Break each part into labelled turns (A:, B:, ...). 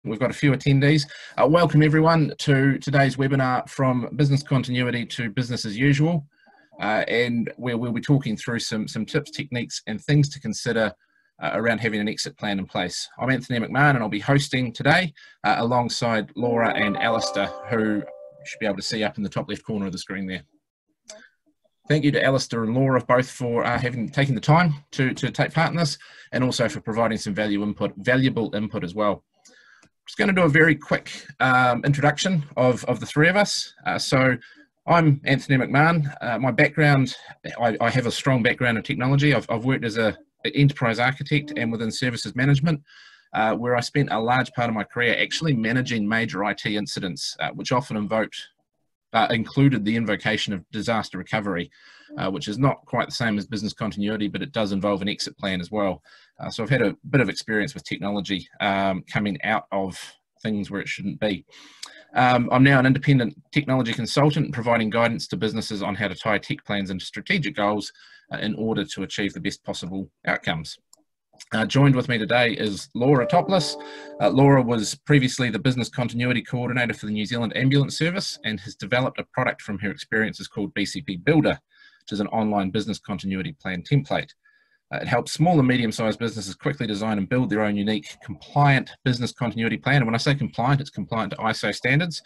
A: We've got a few attendees. Welcome everyone to today's webinar, From Business Continuity to Business as Usual, and where we'll be talking through some tips, techniques and things to consider around having an exit plan in place. I'm Anthony McMahon and I'll be hosting today alongside Laura and Alastair, who you should be able to see up in the top left corner of the screen there. Thank you to Alastair and Laura both for taking the time to take part in this, and also for providing some valuable input as well. Just going to do a very quick introduction of the three of us. So I'm Anthony McMahon. My background, I have a strong background in technology. I've worked as an enterprise architect and within services management, where I spent a large part of my career actually managing major IT incidents, which often included the invocation of disaster recovery, which is not quite the same as business continuity, but it does involve an exit plan as well. So I've had a bit of experience with technology coming out of things where it shouldn't be. I'm now an independent technology consultant, providing guidance to businesses on how to tie tech plans into strategic goals in order to achieve the best possible outcomes. Joined with me today is Laura Toplis. Laura was previously the Business Continuity Coordinator for the New Zealand Ambulance Service and has developed a product from her experiences called BCP Builder, which is an online business continuity plan template. It helps small and medium-sized businesses quickly design and build their own unique, compliant business continuity plan. And when I say compliant, it's compliant to ISO standards,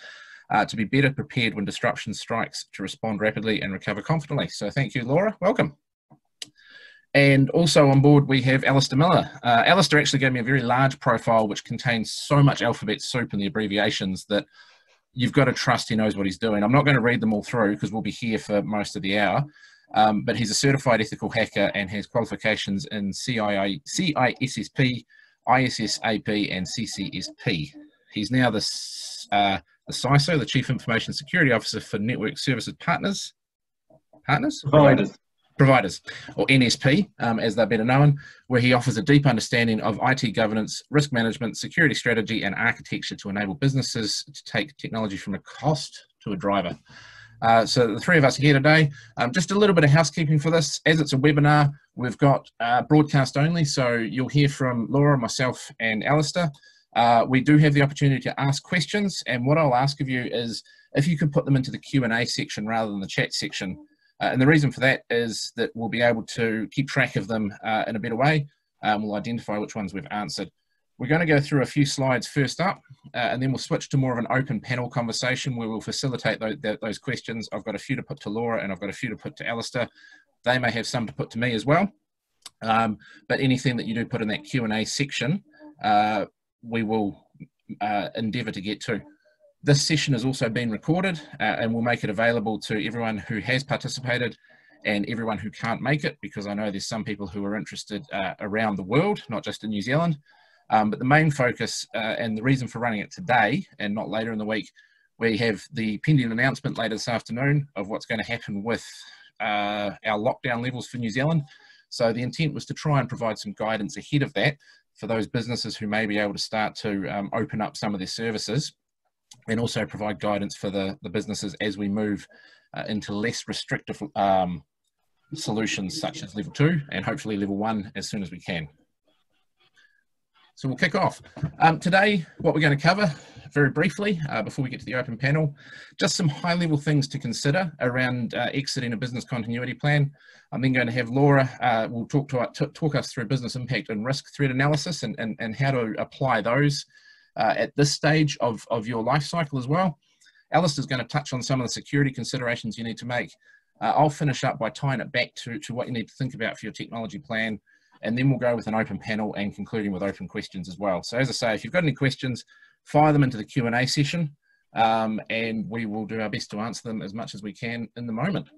A: to be better prepared when disruption strikes, to respond rapidly and recover confidently. So thank you, Laura. Welcome. And also on board, we have Alastair Miller. Alastair actually gave me a very large profile, which contains so much alphabet soup in the abbreviations that you've got to trust he knows what he's doing. I'm not going to read them all through because we'll be here for most of the hour. But he's a certified ethical hacker and has qualifications in CISSP, ISSAP, and CCSP. He's now the CISO, the Chief Information Security Officer for Network Services Partners? Providers, or NSP, as they're better known, where he offers a deep understanding of IT governance, risk management, security strategy, and architecture to enable businesses to take technology from a cost to a driver. So the three of us are here today. Just a little bit of housekeeping for this. As it's a webinar, we've got broadcast only, so you'll hear from Laura, myself, and Alastair. We do have the opportunity to ask questions, and what I'll ask of you is if you could put them into the Q&A section rather than the chat section. And the reason for that is that we'll be able to keep track of them in a better way. We'll identify which ones we've answered. We're going to go through a few slides first up, and then we'll switch to more of an open panel conversation where we'll facilitate those questions. I've got a few to put to Laura and I've got a few to put to Alastair. They may have some to put to me as well. But anything that you do put in that Q&A section, we will endeavour to get to. This session has also been recorded and we'll make it available to everyone who has participated and everyone who can't make it, because I know there's some people who are interested around the world, not just in New Zealand. But the main focus and the reason for running it today and not later in the week, we have the pending announcement later this afternoon of what's going to happen with our lockdown levels for New Zealand. So the intent was to try and provide some guidance ahead of that for those businesses who may be able to start to open up some of their services, and also provide guidance for the businesses as we move into less restrictive solutions such as level 2 and hopefully level 1 as soon as we can. So we'll kick off. Today, what we're going to cover very briefly before we get to the open panel, just some high level things to consider around exiting a business continuity plan. I'm then going to have Laura will talk us through business impact and risk threat analysis and how to apply those at this stage of your life cycle as well. Alastair's going to touch on some of the security considerations you need to make. I'll finish up by tying it back to what you need to think about for your technology plan, and then we'll go with an open panel and concluding with open questions as well. So as I say, if you've got any questions, fire them into the Q&A session, and we will do our best to answer them as much as we can in the moment.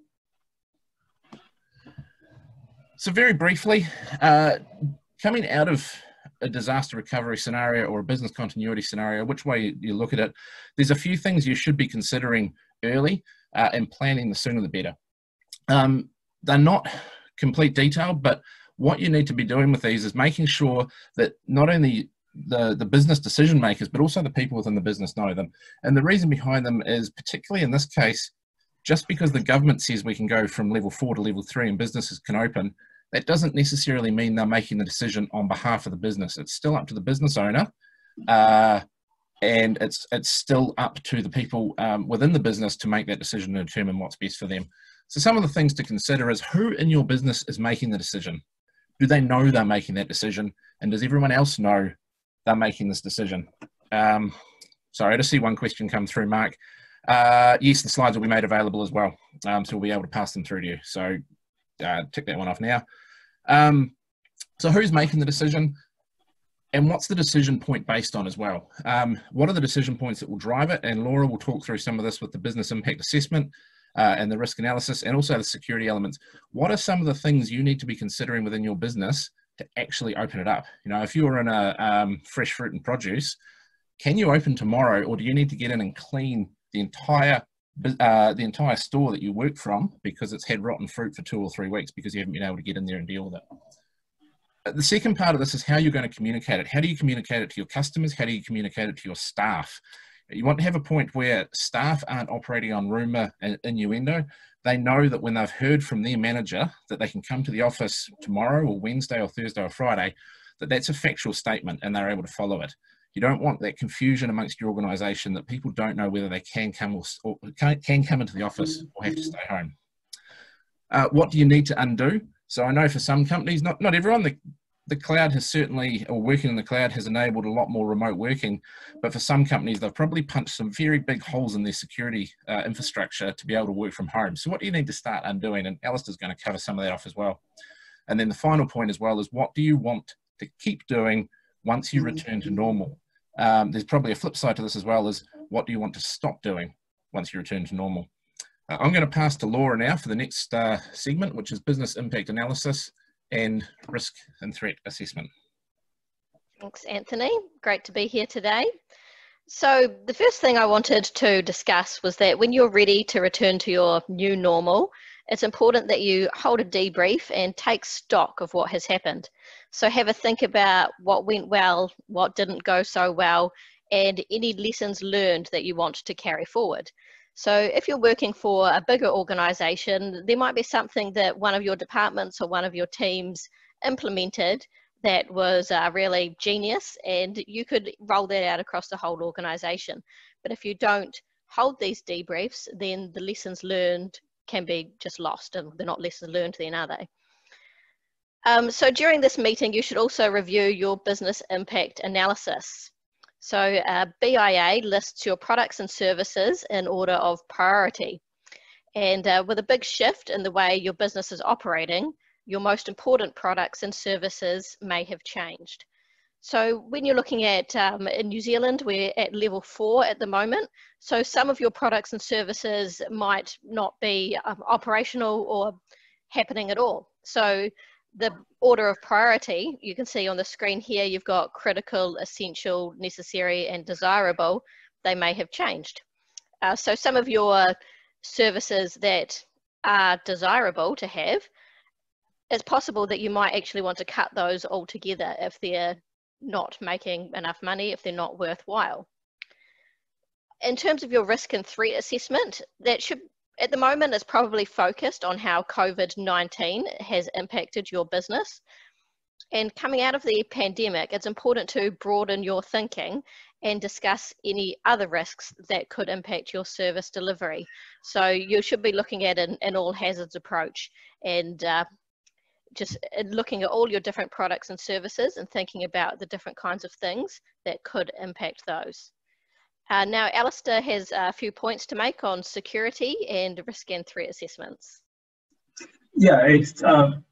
A: So very briefly, coming out of a disaster recovery scenario or a business continuity scenario, which way you look at it, there's a few things you should be considering early and planning the sooner the better. They're not complete detail, but what you need to be doing with these is making sure that not only the business decision makers, but also the people within the business know them. And the reason behind them is, particularly in this case, just because the government says we can go from level 4 to level 3 and businesses can open, that doesn't necessarily mean they're making the decision on behalf of the business. It's still up to the business owner and it's still up to the people within the business to make that decision and determine what's best for them. So some of the things to consider is who in your business is making the decision. Do they know they're making that decision? And does everyone else know they're making this decision? Sorry, I just see one question come through, Mark. Yes, the slides will be made available as well. So we'll be able to pass them through to you. So tick that one off now. So who's making the decision? And what's the decision point based on as well? What are the decision points that will drive it? And Laura will talk through some of this with the business impact assessment and the risk analysis, and also the security elements. What are some of the things you need to be considering within your business to actually open it up? You know, if you're in a fresh fruit and produce, can you open tomorrow, or do you need to get in and clean the entire store that you work from because it's had rotten fruit for 2 or 3 weeks because you haven't been able to get in there and deal with it? The second part of this is how you're going to communicate it. How do you communicate it to your customers? How do you communicate it to your staff? You want to have a point where staff aren't operating on rumour and innuendo. They know that when they've heard from their manager that they can come to the office tomorrow or Wednesday or Thursday or Friday, that that's a factual statement and they're able to follow it. You don't want that confusion amongst your organisation that people don't know whether they can come or can come into the office or have to stay home. What do you need to undo? So I know for some companies, not everyone, the cloud has certainly, or working in the cloud has enabled a lot more remote working, but for some companies, they've probably punched some very big holes in their security infrastructure to be able to work from home. So what do you need to start undoing? And Alastair's going to cover some of that off as well. And then the final point as well is what do you want to keep doing once you return to normal? There's probably a flip side to this as well, is what do you want to stop doing once you return to normal? I'm going to pass to Laura now for the next segment, which is business impact analysis and risk and threat assessment.
B: Thanks, Anthony. Great to be here today. So the first thing I wanted to discuss was that when you're ready to return to your new normal, it's important that you hold a debrief and take stock of what has happened. So have a think about what went well, what didn't go so well, and any lessons learned that you want to carry forward. So if you're working for a bigger organisation, there might be something that one of your departments or one of your teams implemented that was really genius, and you could roll that out across the whole organisation. But if you don't hold these debriefs, then the lessons learned can be just lost, and they're not lessons learned then, are they? So during this meeting, you should also review your business impact analysis. So BIA lists your products and services in order of priority. And with a big shift in the way your business is operating, your most important products and services may have changed. So when you're looking at, in New Zealand, we're at level 4 at the moment. So some of your products and services might not be operational or happening at all. So the order of priority, you can see on the screen here, you've got critical, essential, necessary, and desirable. They may have changed. So some of your services that are desirable to have, it's possible that you might actually want to cut those altogether if they're not making enough money, if they're not worthwhile. In terms of your risk and threat assessment, that should, at the moment, is probably focused on how COVID-19 has impacted your business. And coming out of the pandemic, it's important to broaden your thinking and discuss any other risks that could impact your service delivery. So you should be looking at an all hazards approach and just looking at all your different products and services and thinking about the different kinds of things that could impact those. Now, Alastair has a few points to make on security and risk and threat assessments.
C: Yeah, it's the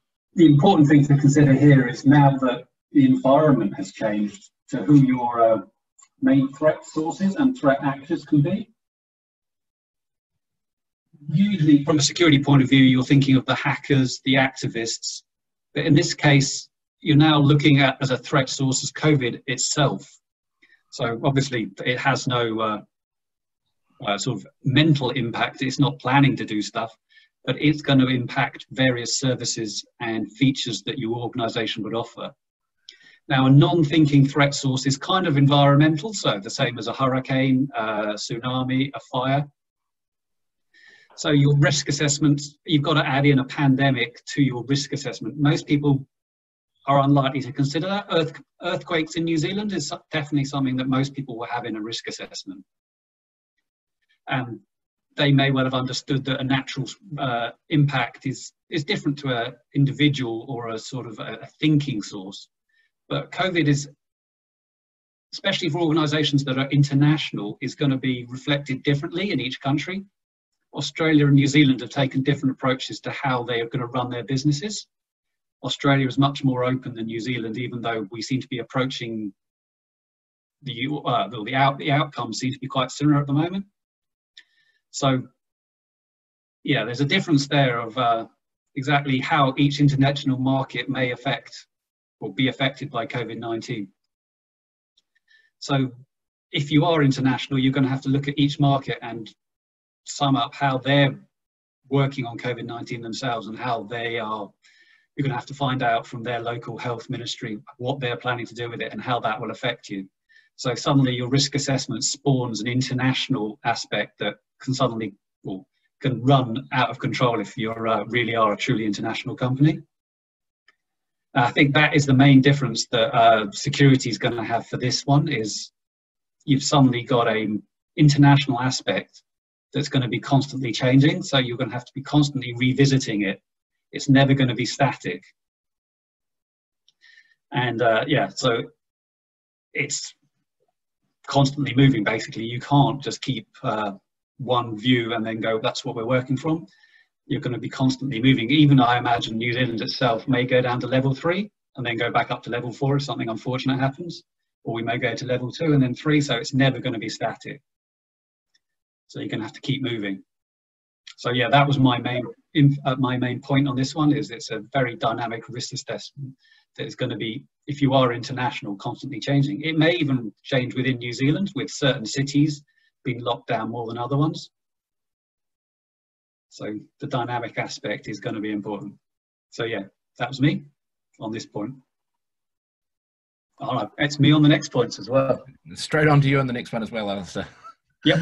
C: important thing to consider here is now that the environment has changed to who your main threat sources and threat actors can be. Usually, from a security point of view, you're thinking of the hackers, the activists. But in this case, you're now looking at as a threat source as COVID itself. So obviously, it has no sort of mental impact. It's not planning to do stuff, but it's going to impact various services and features that your organisation would offer. Now, a non-thinking threat source is kind of environmental, so the same as a hurricane, a tsunami, a fire. So your risk assessment, you've got to add in a pandemic to your risk assessment. Most people are unlikely to consider that. Earthquakes in New Zealand is definitely something that most people will have in a risk assessment. They may well have understood that a natural impact is different to an individual or a sort of a thinking source. But COVID is, especially for organisations that are international, is going to be reflected differently in each country. Australia and New Zealand have taken different approaches to how they are going to run their businesses. Australia is much more open than New Zealand, even though we seem to be approaching the outcomes seem to be quite similar at the moment. So, yeah, there's a difference there of exactly how each international market may affect or be affected by COVID-19. So, if you are international, you're going to have to look at each market and sum up how they're working on COVID-19 themselves and how they are. You're going to have to find out from their local health ministry what they're planning to do with it and how that will affect you. So suddenly your risk assessment spawns an international aspect that can suddenly, well, can run out of control if you really are a truly international company. I think that is the main difference that security is going to have for this one, is you've suddenly got an international aspect that's going to be constantly changing. So you're going to have to be constantly revisiting it. It's never going to be static. And yeah, so it's constantly moving, basically. You can't just keep one view and then go, that's what we're working from. You're going to be constantly moving. Even I imagine New Zealand itself may go down to level 3 and then go back up to level 4 if something unfortunate happens. Or we may go to level 2 and then 3, so it's never going to be static. So you're going to have to keep moving. So yeah, that was my main point on this one, is it's a very dynamic risk assessment that is going to be, if you are international, constantly changing. It may even change within New Zealand, with certain cities being locked down more than other ones. So the dynamic aspect is going to be important. So yeah, that was me on this point. Oh, it's me on the next points as well.
A: Straight on to you on the next one as well, Alastair.
C: Yep.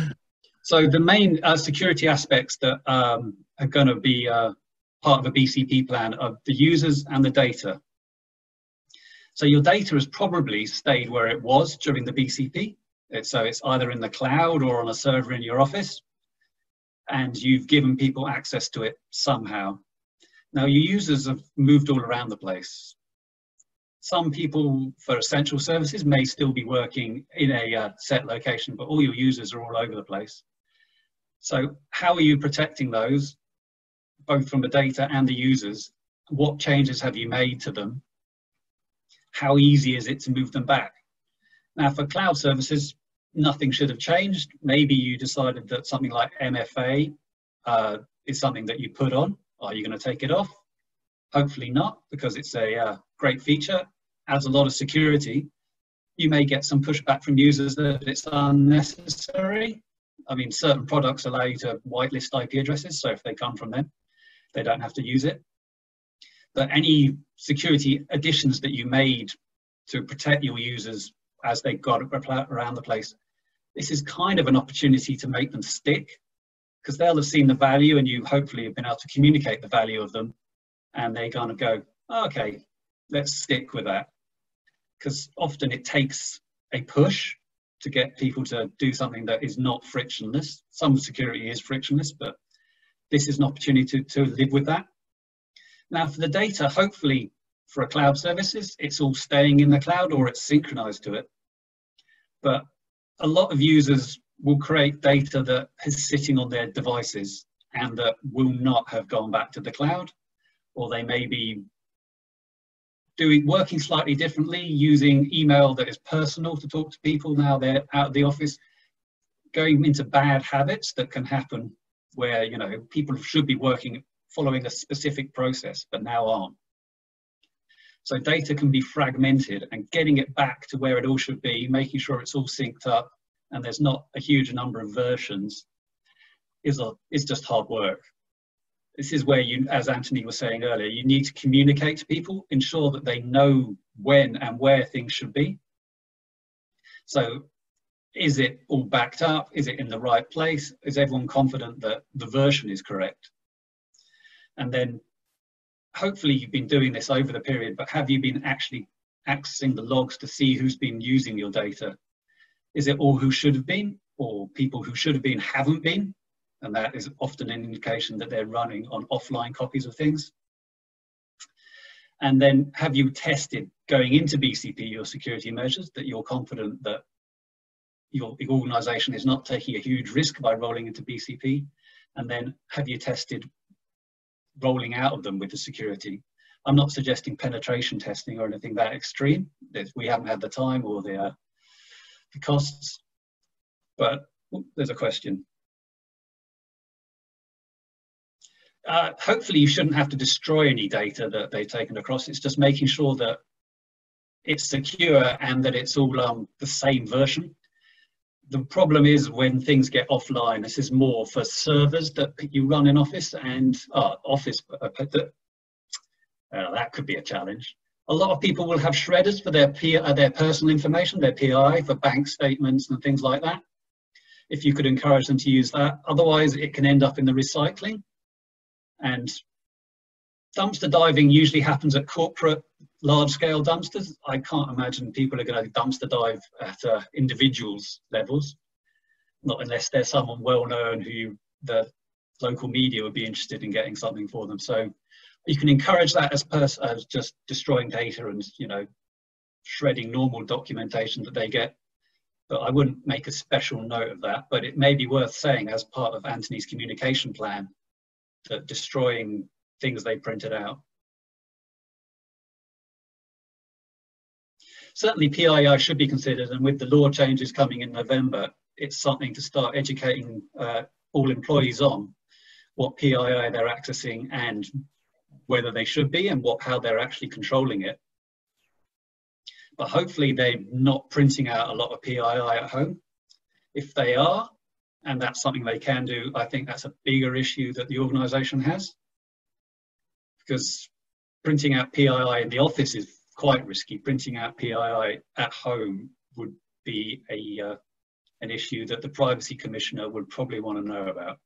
C: So the main security aspects that are going to be part of a BCP plan are the users and the data. So your data has probably stayed where it was during the BCP. So it's either in the cloud or on a server in your office, and you've given people access to it somehow. Now your users have moved all around the place. Some people for essential services may still be working in a set location, but all your users are all over the place. So how are you protecting those, both from the data and the users? What changes have you made to them? How easy is it to move them back? Now for cloud services, nothing should have changed. Maybe you decided that something like MFA is something that you put on. Are you going to take it off? Hopefully not, because it's a great feature. Adds a lot of security. You may get some pushback from users that it's unnecessary. I mean, certain products allow you to whitelist IP addresses, so if they come from them, they don't have to use it. But any security additions that you made to protect your users as they got around the place, this is kind of an opportunity to make them stick, because they'll have seen the value and you hopefully have been able to communicate the value of them, and they're going to go, oh, okay, let's stick with that. Because often it takes a push to get people to do something that is not frictionless. Some security is frictionless, but this is an opportunity to live with that. Now for the data, hopefully for a cloud services, it's all staying in the cloud or it's synchronized to it. But a lot of users will create data that is sitting on their devices and that will not have gone back to the cloud, or they may be working slightly differently, using email that is personal to talk to people now they're out of the office, going into bad habits that can happen where, you know, people should be working following a specific process but now aren't. So data can be fragmented, and getting it back to where it all should be, making sure it's all synced up and there's not a huge number of versions, is just hard work. This is where you, as Anthony was saying earlier, you need to communicate to people, ensure that they know when and where things should be. So is it all backed up? Is it in the right place? Is everyone confident that the version is correct? And then hopefully you've been doing this over the period, but have you been actually accessing the logs to see who's been using your data? Is it all who should have been, or people who should have been haven't been? And that is often an indication that they're running on offline copies of things. And then have you tested going into BCP your security measures, that you're confident that your organization is not taking a huge risk by rolling into BCP? And then have you tested rolling out of them with the security? I'm not suggesting penetration testing or anything that extreme. We haven't had the time or the costs, but there's a question. Hopefully you shouldn't have to destroy any data that they've taken across. It's just making sure that it's secure and that it's all the same version. The problem is when things get offline, this is more for servers that you run in Office, and that could be a challenge. A lot of people will have shredders for their personal information, their PI, for bank statements and things like that. If you could encourage them to use that. Otherwise, it can end up in the recycling. And dumpster diving usually happens at corporate large-scale dumpsters. I can't imagine people are going to dumpster dive at individuals' levels, not unless there's someone well-known who the local media would be interested in getting something for them. So you can encourage that as just destroying data and, you know, shredding normal documentation that they get. But I wouldn't make a special note of that. But it may be worth saying as part of Anthony's communication plan that destroying things they printed out. Certainly PII should be considered, and with the law changes coming in November, it's something to start educating all employees on what PII they're accessing and whether they should be and how they're actually controlling it. But hopefully they're not printing out a lot of PII at home. If they are, and that's something they can do, I think that's a bigger issue that the organisation has. Because printing out PII in the office is quite risky. Printing out PII at home would be an issue that the Privacy Commissioner would probably want to know about.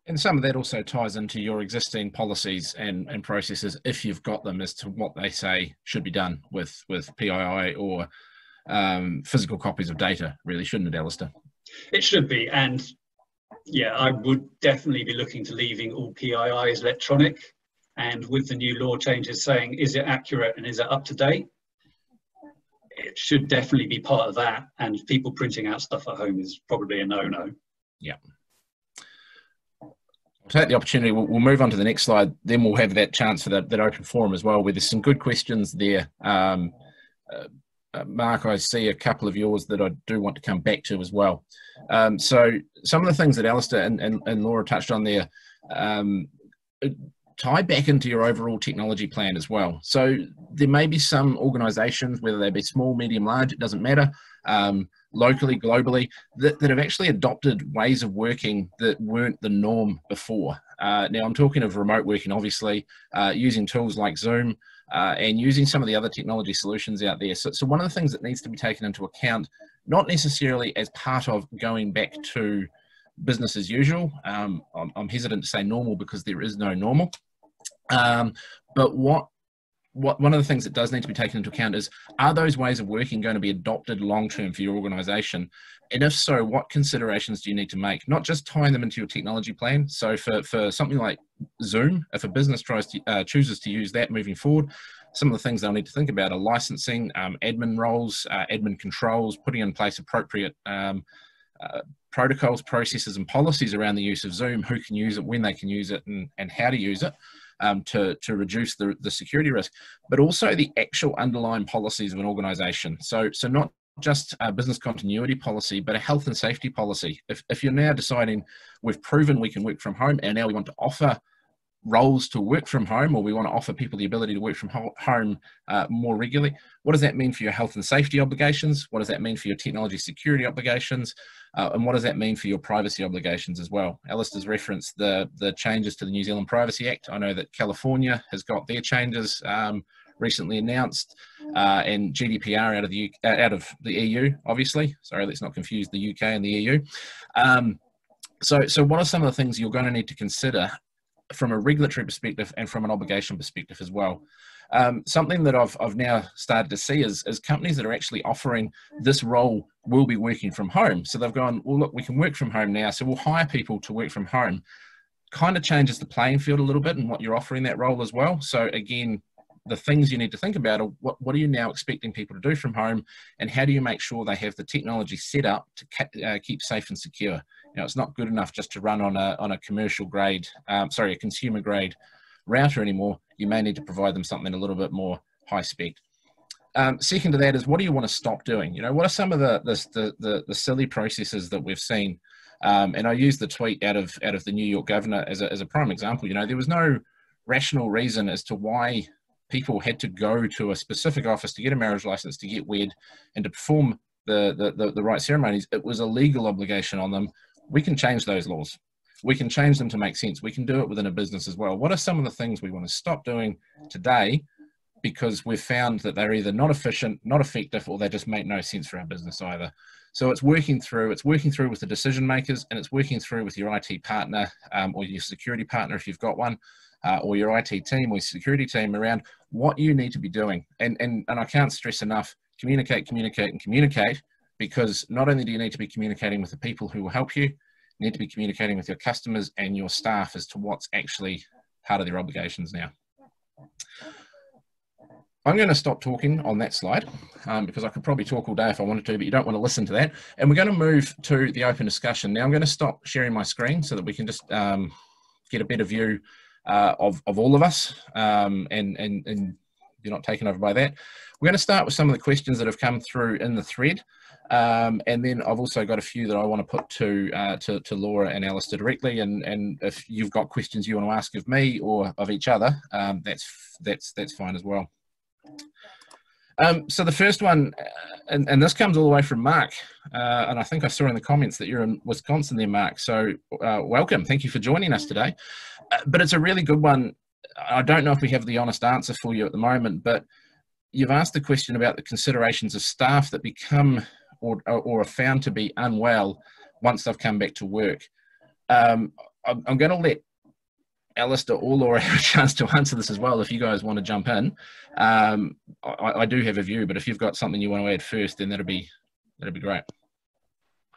A: And some of that also ties into your existing policies and processes, if you've got them, as to what they say should be done with PII or physical copies of data, really, shouldn't it, Alastair?
C: It should be, and yeah, I would definitely be looking to leaving all PIIs electronic, and with the new law changes saying, is it accurate and is it up to date? It should definitely be part of that, and people printing out stuff at home is probably a no-no.
A: Yeah. I'll take the opportunity, we'll move on to the next slide, then we'll have that chance for that open forum as well, where there's some good questions there. Mark, I see a couple of yours that I do want to come back to as well. So some of the things that Alastair and Laura touched on there tie back into your overall technology plan as well. So there may be some organisations, whether they be small, medium, large, it doesn't matter, locally, globally, that have actually adopted ways of working that weren't the norm before. Now I'm talking of remote working, obviously, using tools like Zoom, and using some of the other technology solutions out there. So one of the things that needs to be taken into account, not necessarily as part of going back to business as usual. I'm hesitant to say normal because there is no normal. But one of the things that does need to be taken into account is, are those ways of working going to be adopted long-term for your organisation? And if so, what considerations do you need to make? Not just tying them into your technology plan. So for something like Zoom, if a business chooses to use that moving forward, some of the things they'll need to think about are licensing, admin roles, admin controls, putting in place appropriate protocols, processes and policies around the use of Zoom, who can use it, when they can use it, and how to use it. To reduce the security risk, but also the actual underlying policies of an organisation. So not just a business continuity policy, but a health and safety policy. If you're now deciding we've proven we can work from home and now we want to offer roles to work from home, or we want to offer people the ability to work from home more regularly, what does that mean for your health and safety obligations? What does that mean for your technology security obligations? And what does that mean for your privacy obligations as well? Alastair's referenced the changes to the New Zealand Privacy Act. I know that California has got their changes recently announced, and GDPR out of the EU, obviously. Sorry, let's not confuse the UK and the EU. So what are some of the things you're going to need to consider from a regulatory perspective and from an obligation perspective as well. Something that I've now started to see is companies that are actually offering this role will be working from home. So they've gone, well, look, we can work from home now, so we'll hire people to work from home. Kind of changes the playing field a little bit in what you're offering that role as well. So again, the things you need to think about are what are you now expecting people to do from home, and how do you make sure they have the technology set up to keep safe and secure. You know, it's not good enough just to run on a commercial grade, a consumer grade router anymore. You may need to provide them something a little bit more high spec. Second to that is, what do you want to stop doing? You know, what are some of the silly processes that we've seen? And I use the tweet out of the New York governor as a prime example. You know, there was no rational reason as to why people had to go to a specific office to get a marriage license, to get wed, and to perform the right ceremonies. It was a legal obligation on them. We can change those laws. We can change them to make sense. We can do it within a business as well. What are some of the things we want to stop doing today because we've found that they're either not efficient, not effective, or they just make no sense for our business either? So it's working through with the decision makers, and it's working through with your IT partner or your security partner if you've got one, or your IT team or your security team around what you need to be doing. And I can't stress enough, communicate, because not only do you need to be communicating with the people who will help you, you need to be communicating with your customers and your staff as to what's actually part of their obligations now. I'm going to stop talking on that slide because I could probably talk all day if I wanted to, but you don't want to listen to that. And we're going to move to the open discussion. Now I'm going to stop sharing my screen so that we can just get a better view of all of us and you're not taken over by that. We're going to start with some of the questions that have come through in the thread. And then I've also got a few that I want to put to Laura and Alastair directly. And if you've got questions you want to ask of me or of each other, that's fine as well. So the first one, and this comes all the way from Mark, and I think I saw in the comments that you're in Wisconsin there, Mark. So welcome. Thank you for joining us today. But it's a really good one. I don't know if we have the honest answer for you at the moment, but you've asked the question about the considerations of staff that become or are found to be unwell once they've come back to work. I'm going to let Alastair or Laura have a chance to answer this as well if you guys want to jump in. I do have a view, but if you've got something you want to add first, then that'd be great.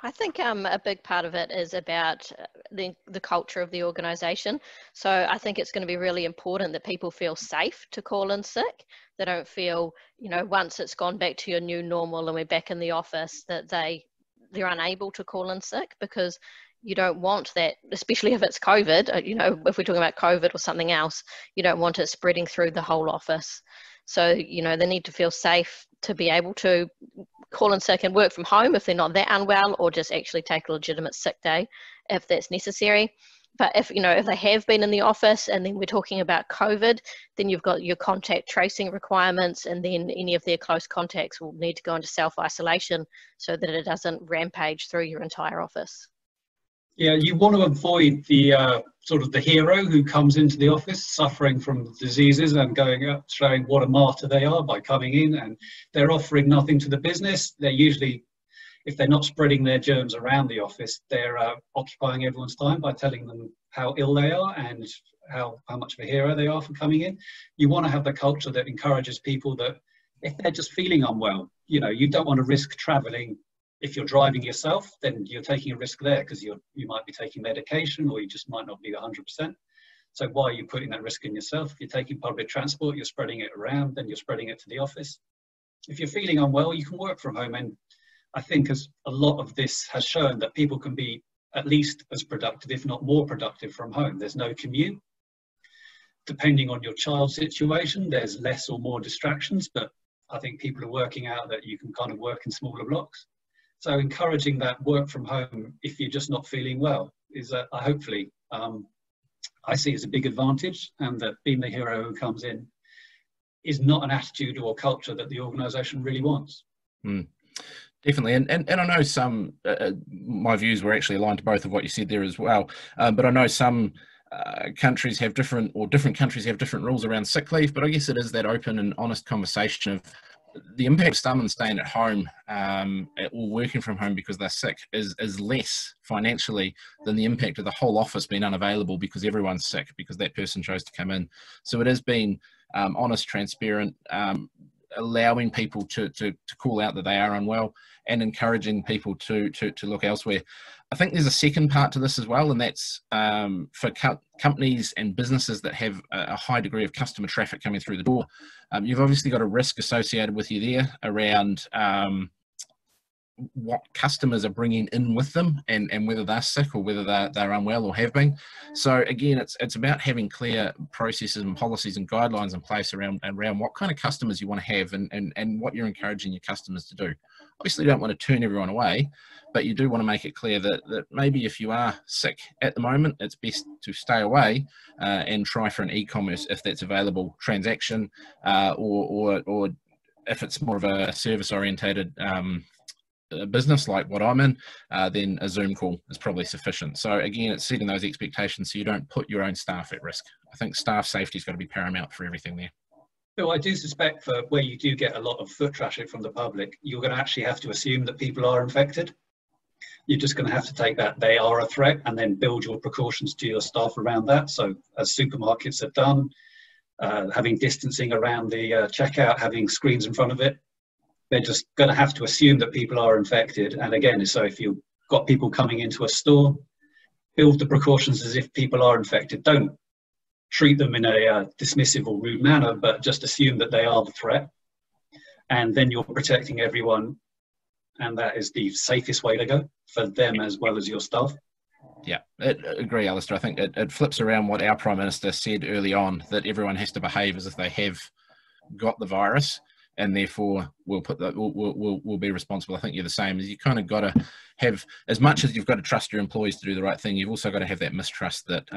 B: I think a big part of it is about the culture of the organisation. So I think it's going to be really important that people feel safe to call in sick. They don't feel, you know, once it's gone back to your new normal and we're back in the office, that they're unable to call in sick, because you don't want that, especially if it's COVID. You know, if we're talking about COVID or something else, you don't want it spreading through the whole office. So, you know, they need to feel safe to be able to call in sick and work from home if they're not that unwell, or just actually take a legitimate sick day if that's necessary. But if, you know, if they have been in the office and then we're talking about COVID, then you've got your contact tracing requirements, and then any of their close contacts will need to go into self-isolation so that it doesn't rampage through your entire office.
C: Yeah, you want to avoid the sort of the hero who comes into the office suffering from diseases and going up showing what a martyr they are by coming in, and they're offering nothing to the business. They're usually, if they're not spreading their germs around the office, they're occupying everyone's time by telling them how ill they are and how much of a hero they are for coming in. You want to have the culture that encourages people that if they're just feeling unwell, you know, you don't want to risk traveling. If you're driving yourself, then you're taking a risk there because you might be taking medication, or you just might not be 100%. So why are you putting that risk in yourself? If you're taking public transport, you're spreading it around, then you're spreading it to the office. If you're feeling unwell, you can work from home. And I think as a lot of this has shown that people can be at least as productive, if not more productive from home. There's no commute. Depending on your child's situation, there's less or more distractions, but I think people are working out that you can kind of work in smaller blocks. So encouraging that work from home if you're just not feeling well is hopefully I see as a big advantage, and that being the hero who comes in is not an attitude or culture that the organisation really wants.
A: Definitely, and I know some, my views were actually aligned to both of what you said there as well, but I know some countries have different countries have different rules around sick leave, but I guess it is that open and honest conversation of the impact of someone staying at home or working from home because they're sick is less financially than the impact of the whole office being unavailable because everyone's sick, because that person chose to come in. So it has been honest, transparent, allowing people to call out that they are unwell and encouraging people to look elsewhere. I think there's a second part to this as well, and that's for companies and businesses that have a high degree of customer traffic coming through the door. You've obviously got a risk associated with you there around what customers are bringing in with them and whether they're sick or whether they're unwell or have been. So again, it's about having clear processes and policies and guidelines in place around what kind of customers you want to have and what you're encouraging your customers to do. Obviously, you don't want to turn everyone away, but you do want to make it clear that maybe if you are sick at the moment, it's best to stay away and try for an e-commerce if that's available transaction, or if it's more of a service-orientated business like what I'm in, then a Zoom call is probably sufficient. So again, it's setting those expectations so you don't put your own staff at risk. I think staff safety has got to be paramount for everything there.
C: Bill, I do suspect for where you do get a lot of foot traffic from the public, you're going to actually have to assume that people are infected. You're just going to have to take that they are a threat and then build your precautions to your staff around that. So as supermarkets have done, having distancing around the checkout, having screens in front of it, they're just going to have to assume that people are infected. And again, so if you've got people coming into a store, build the precautions as if people are infected. Don't treat them in a dismissive or rude manner, but just assume that they are the threat. And then you're protecting everyone. And that is the safest way to go for them as well as your staff.
A: Yeah, I agree, Alastair. I think it flips around what our Prime Minister said early on, that everyone has to behave as if they have got the virus, and therefore we'll be responsible. I think you're the same. You kind of got to have, as much as you've got to trust your employees to do the right thing, you've also got to have that mistrust that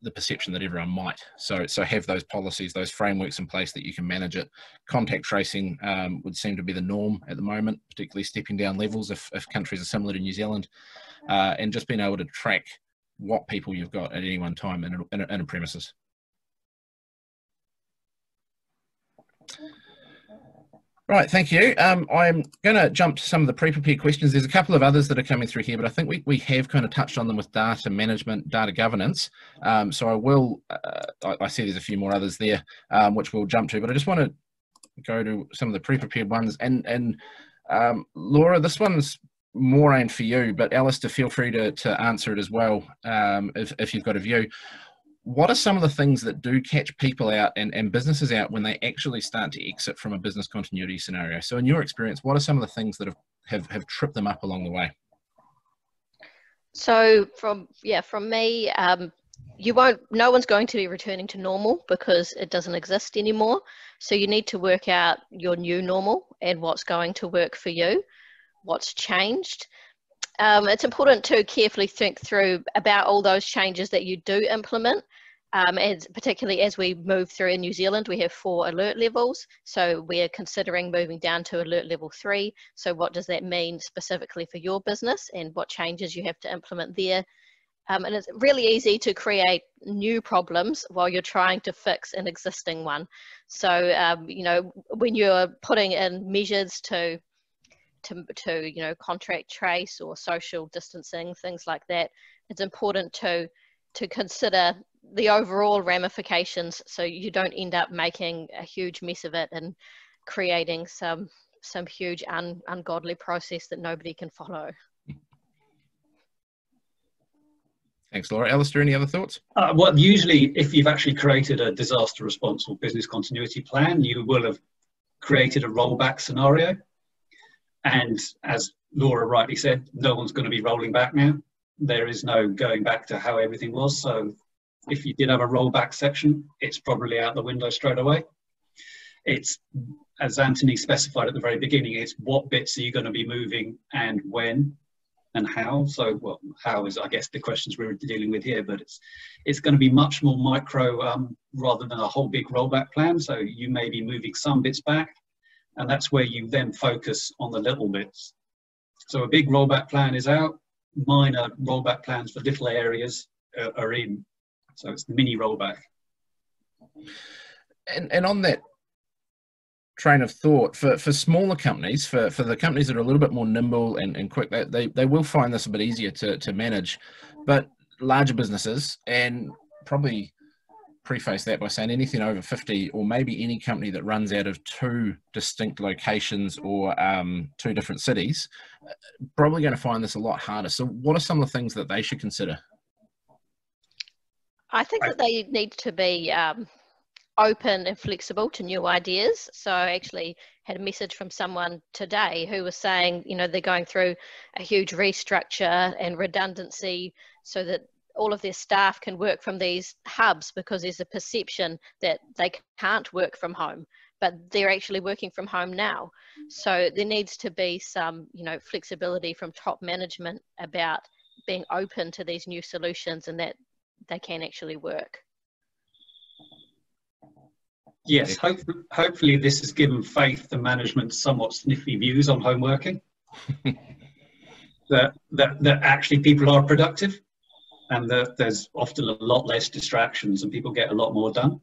A: the perception that everyone might. So have those policies, those frameworks in place that you can manage it. Contact tracing would seem to be the norm at the moment, particularly stepping down levels if countries are similar to New Zealand, and just being able to track what people you've got at any one time in a premises. Right, thank you. I'm going to jump to some of the pre-prepared questions. There's a couple of others that are coming through here, but I think we have kind of touched on them with data management, data governance. So I will, I see there's a few more others there, which we'll jump to, but I just want to go to some of the pre-prepared ones. And Laura, this one's more aimed for you, but Alastair, feel free to answer it as well if you've got a view. What are some of the things that do catch people out and businesses out when they actually start to exit from a business continuity scenario? So in your experience, what are some of the things that have tripped them up along the way?
B: So from me, no one's going to be returning to normal because it doesn't exist anymore. So you need to work out your new normal and what's going to work for you, what's changed. It's important to carefully think through about all those changes that you do implement, particularly as we move through in New Zealand. We have 4 alert levels, so we're considering moving down to alert level 3. So what does that mean specifically for your business and what changes you have to implement there? And it's really easy to create new problems while you're trying to fix an existing one. So, when you're putting in measures to contact trace or social distancing, things like that, it's important to consider the overall ramifications so you don't end up making a huge mess of it and creating some huge ungodly process that nobody can follow.
A: Thanks, Laura. Alastair, any other thoughts?
C: Well, usually if you've actually created a disaster response or business continuity plan, you will have created a rollback scenario. And as Laura rightly said, no one's going to be rolling back now. There is no going back to how everything was. So if you did have a rollback section, it's probably out the window straight away. It's, as Anthony specified at the very beginning, it's what bits are you going to be moving and when and how. So, well, how is, I guess, the questions we're dealing with here, but it's going to be much more micro rather than a whole big rollback plan. So you may be moving some bits back, and that's where you then focus on the little bits. So a big rollback plan is out, minor rollback plans for little areas are in. So it's the mini rollback.
A: And on that train of thought, for smaller companies, for the companies that are a little bit more nimble and quick, they will find this a bit easier to manage. But larger businesses, and probably preface that by saying anything over 50, or maybe any company that runs out of 2 distinct locations or 2 different cities, probably going to find this a lot harder. So what are some of the things that they should consider?
B: I think that they need to be open and flexible to new ideas. So I actually had a message from someone today who was saying, you know, they're going through a huge restructure and redundancy so that all of their staff can work from these hubs, because there's a perception that they can't work from home, but they're actually working from home now. So there needs to be some, you know, flexibility from top management about being open to these new solutions and that they can actually work.
C: Yes, hopefully this has given faith to management's somewhat sniffy views on home working. that actually people are productive, and that there's often a lot less distractions and people get a lot more done.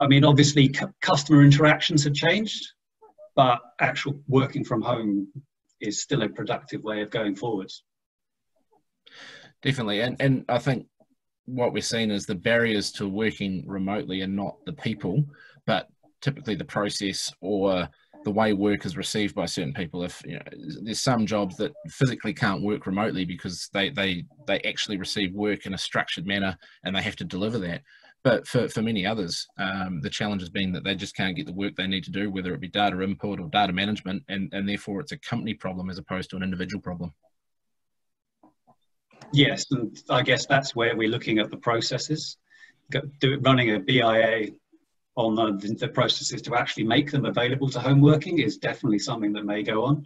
C: I mean, obviously customer interactions have changed, but actual working from home is still a productive way of going forwards.
A: Definitely. And I think what we're seeing is the barriers to working remotely are not the people, but typically the process or the way work is received by certain people. If, you know, there's some jobs that physically can't work remotely because they actually receive work in a structured manner and they have to deliver that. But for many others, the challenge has been that they just can't get the work they need to do, whether it be data input or data management, and therefore it's a company problem as opposed to an individual problem.
C: Yes, and I guess that's where we're looking at the processes. Running a BIA on the processes to actually make them available to home working is definitely something that may go on.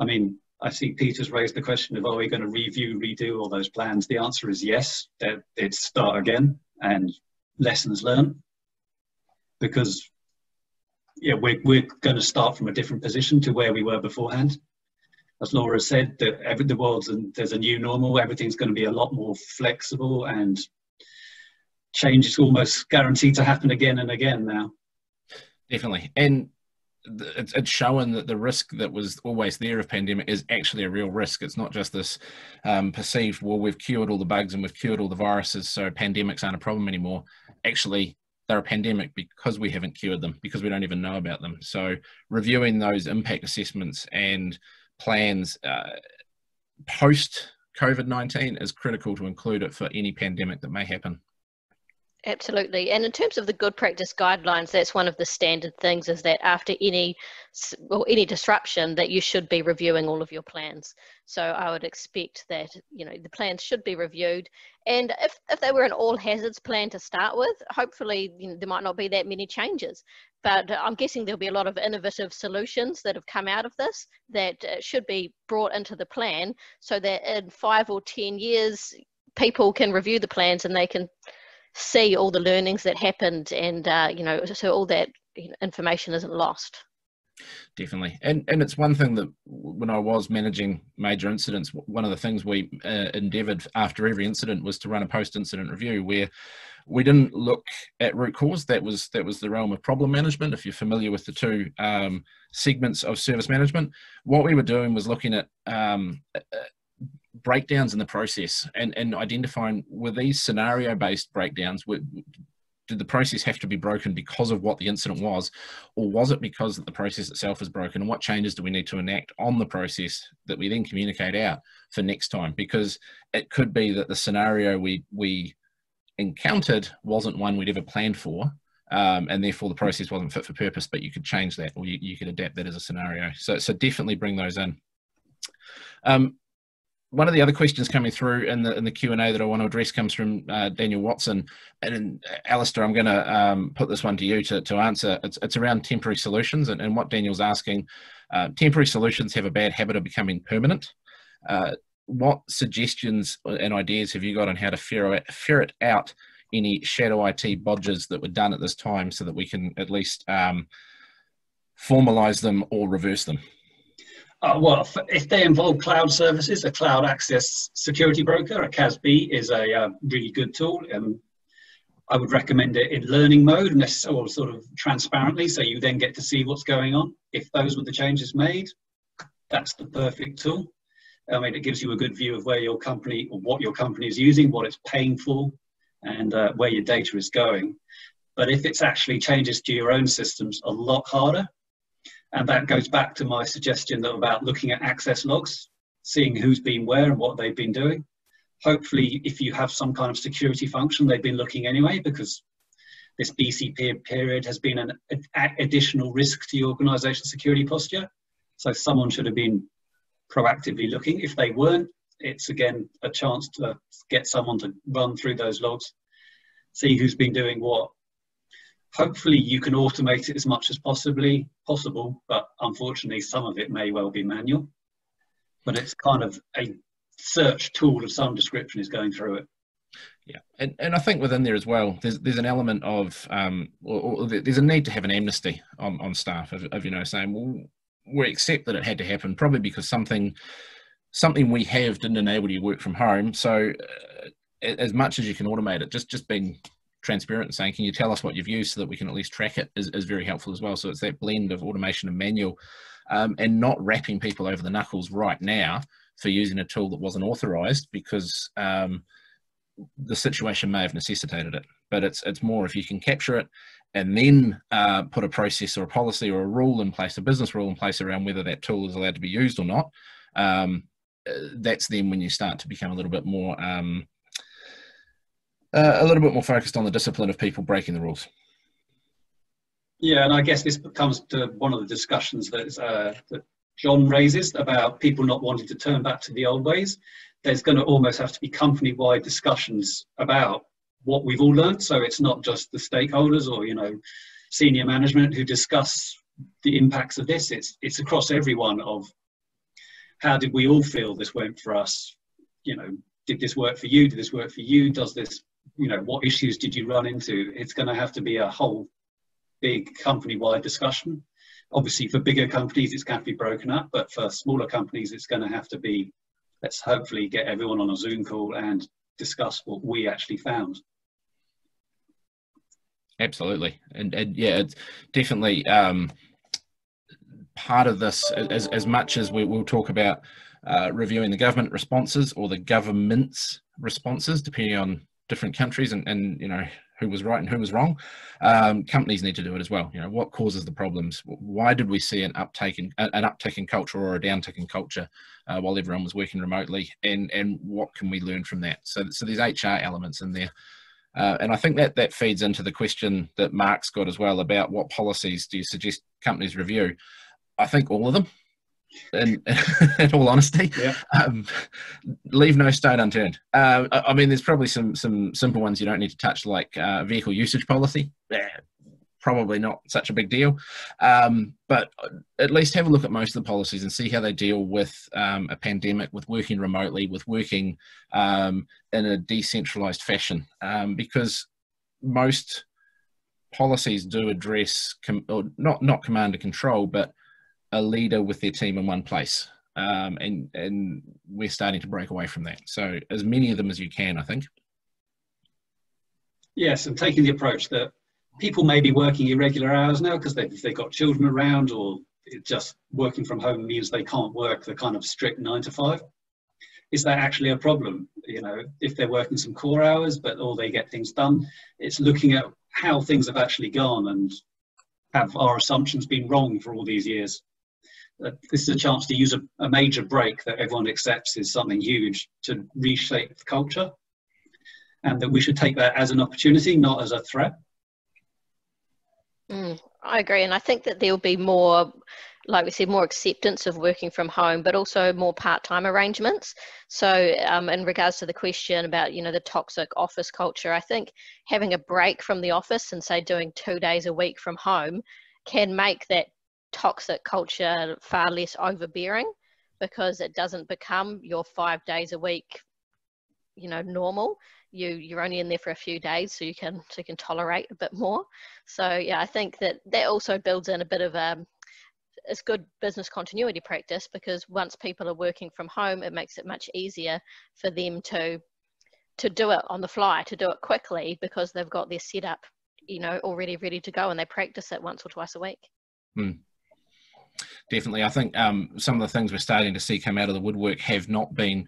C: I mean, I see Peter's raised the question of, are we going to review, redo all those plans? The answer is yes, that it's start again and lessons learned. Because yeah, we're going to start from a different position to where we were beforehand. As Laura said, that there's a new normal, everything's going to be a lot more flexible, and change is almost guaranteed to happen again and again now. Definitely.
A: And it's showing that the risk that was always there of pandemic is actually a real risk. It's not just this perceived, well, we've cured all the bugs and we've cured all the viruses, so pandemics aren't a problem anymore. Actually, they're a pandemic because we haven't cured them, because we don't even know about them. So reviewing those impact assessments and plans post COVID-19 is critical to include it for any pandemic that may happen.
B: Absolutely. And in terms of the good practice guidelines, that's one of the standard things, is that after any disruption that you should be reviewing all of your plans. So I would expect that, you know, the plans should be reviewed. And if they were an all hazards plan to start with, hopefully, you know, there might not be that many changes. But I'm guessing there'll be a lot of innovative solutions that have come out of this that should be brought into the plan, so that in 5 or 10 years, people can review the plans and they can see all the learnings that happened, and you know, so all that, you know, information isn't lost.
A: Definitely. And it's one thing that when I was managing major incidents, one of the things we endeavoured after every incident was to run a post-incident review where we didn't look at root cause. That was the realm of problem management, if you're familiar with the 2 segments of service management. What we were doing was looking at breakdowns in the process and identifying, were these scenario-based breakdowns, did the process have to be broken because of what the incident was, or was it because the process itself is broken, and what changes do we need to enact on the process that we then communicate out for next time? Because it could be that the scenario we encountered wasn't one we'd ever planned for, and therefore the process wasn't fit for purpose, but you could change that, or you could adapt that as a scenario. So definitely bring those in. One of the other questions coming through in the Q&A that I want to address comes from Daniel Watson. And Alastair, I'm going to put this one to you to answer. It's around temporary solutions, and what Daniel's asking. Temporary solutions have a bad habit of becoming permanent. What suggestions and ideas have you got on how to ferret out any shadow IT bodges that were done at this time, so that we can at least formalize them or reverse them?
C: Well, if they involve cloud services, a cloud access security broker, a CASB, is a really good tool. I would recommend it in learning mode, or sort of transparently, so you then get to see what's going on. If those were the changes made, that's the perfect tool. I mean, it gives you a good view of where your company, or what your company is using, what it's paying for, and where your data is going. But if it's actually changes to your own systems, a lot harder. And that goes back to my suggestion about looking at access logs, seeing who's been where and what they've been doing. Hopefully, if you have some kind of security function, they've been looking anyway, because this BCP period has been an additional risk to your organization's security posture. So someone should have been proactively looking. If they weren't, it's again a chance to get someone to run through those logs, see who's been doing what. Hopefully you can automate it as much as possible, but unfortunately some of it may well be manual. But it's kind of a search tool of some description is going through it.
A: Yeah, and I think within there as well, there's an element of, or there's a need to have an amnesty on staff of saying, well, we accept that it had to happen, probably because something we have didn't enable you to work from home. So as much as you can automate it, just being transparent and saying, can you tell us what you've used so that we can at least track it is very helpful as well. So it's that blend of automation and manual, and not wrapping people over the knuckles right now for using a tool that wasn't authorized, because the situation may have necessitated it. But it's more if you can capture it and then put a process or a policy or a rule in place, a business rule in place around whether that tool is allowed to be used or not. That's then when you start to become a little bit more focused on the discipline of people breaking the rules.
C: Yeah, and I guess this comes to one of the discussions that John raises about people not wanting to turn back to the old ways. There's going to almost have to be company-wide discussions about what we've all learned. So it's not just the stakeholders or, senior management who discuss the impacts of this. It's across everyone of how did we all feel this went for us? Did this work for you? Did this work for you? Does this, what issues did you run into? It's going to have to be a whole big company-wide discussion. Obviously for bigger companies, it's going to be broken up, but for smaller companies, it's going to have to be, let's hopefully get everyone on a Zoom call and discuss what we actually found.
A: Absolutely. And yeah, it's definitely part of this, as much as we'll talk about reviewing the government responses or the government's responses, depending on different countries and who was right and who was wrong. Companies need to do it as well. What causes the problems? Why did we see an uptick in culture or a downtick in culture while everyone was working remotely? And what can we learn from that? So there's HR elements in there. And I think that feeds into the question that Mark's got as well about what policies do you suggest companies review? I think all of them, in all honesty.
C: Yeah.
A: Leave no stone unturned. I mean, there's probably some simple ones you don't need to touch, like vehicle usage policy. Probably not such a big deal. But at least have a look at most of the policies and see how they deal with a pandemic, with working remotely, with working in a decentralized fashion. Because most policies do address, or not command and control, but a leader with their team in one place. And we're starting to break away from that. So as many of them as you can, I think.
C: Yes, and taking the approach that people may be working irregular hours now because they've got children around, or just working from home means they can't work the kind of strict 9 to 5. Is that actually a problem? If they're working some core hours, or they get things done, it's looking at how things have actually gone and have our assumptions been wrong for all these years. This is a chance to use a major break that everyone accepts is something huge to reshape the culture, and that we should take that as an opportunity, not as a threat.
B: I agree, and I think that there'll be more, like we said, more acceptance of working from home, but also more part-time arrangements. So in regards to the question about, the toxic office culture, I think having a break from the office and say doing 2 days a week from home can make that toxic culture far less overbearing, because it doesn't become your 5 days a week, normal. You're only in there for a few days, so you can tolerate a bit more. So yeah, I think that also builds in a bit of it's good business continuity practice, because once people are working from home, it makes it much easier for them to to do it on the fly, to do it quickly, because they've got their setup, you know, already ready to go, and they practice it once or twice a week.
A: Definitely. I think some of the things we're starting to see come out of the woodwork have not been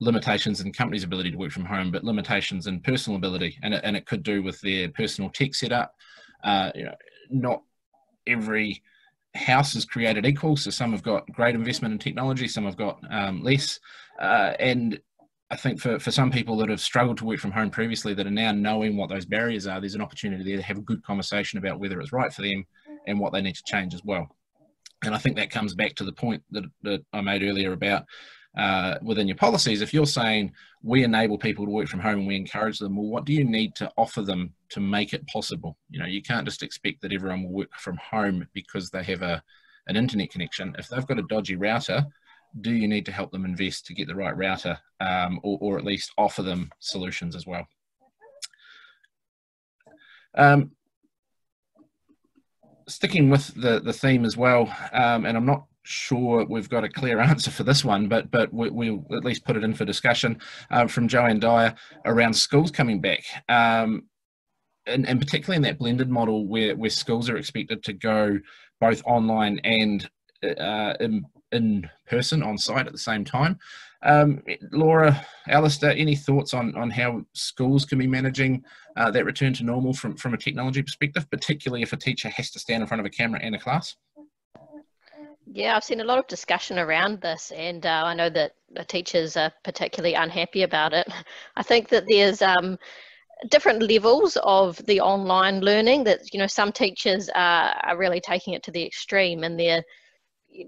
A: limitations in companies' ability to work from home, but limitations in personal ability, and it could do with their personal tech setup. You know, not every house is created equal, so some have got great investment in technology, some have got less, and I think for some people that have struggled to work from home previously, that are now knowing what those barriers are, there's an opportunity there to have a good conversation about whether it's right for them and what they need to change as well. And I think that comes back to the point that I made earlier about within your policies. If you're saying we enable people to work from home and we encourage them, well, what do you need to offer them to make it possible? You know, you can't just expect that everyone will work from home because they have an internet connection. If they've got a dodgy router, do you need to help them invest to get the right router, or at least offer them solutions as well? Sticking with the theme as well, and I'm not sure we've got a clear answer for this one, but we'll at least put it in for discussion, from Joanne Dyer around schools coming back, and particularly in that blended model where schools are expected to go both online and in person on site at the same time. Laura, Alastair, any thoughts on how schools can be managing that return to normal from a technology perspective, particularly if a teacher has to stand in front of a camera in a class?
B: Yeah, I've seen a lot of discussion around this, and I know that the teachers are particularly unhappy about it. I think that there's different levels of the online learning, that, you know, some teachers are really taking it to the extreme, and they're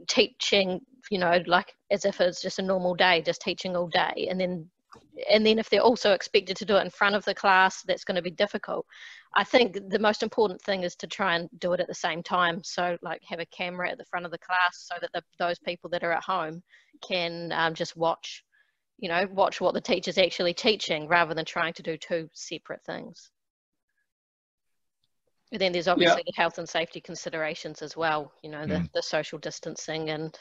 B: teaching, you know, like as if it's just a normal day, just teaching all day, and then if they're also expected to do it in front of the class, that's going to be difficult. I think the most important thing is to try and do it at the same time. So like have a camera at the front of the class so that those people that are at home can just watch what the teacher's actually teaching, rather than trying to do two separate things. And then there's obviously the health and safety considerations as well, you know, the social distancing and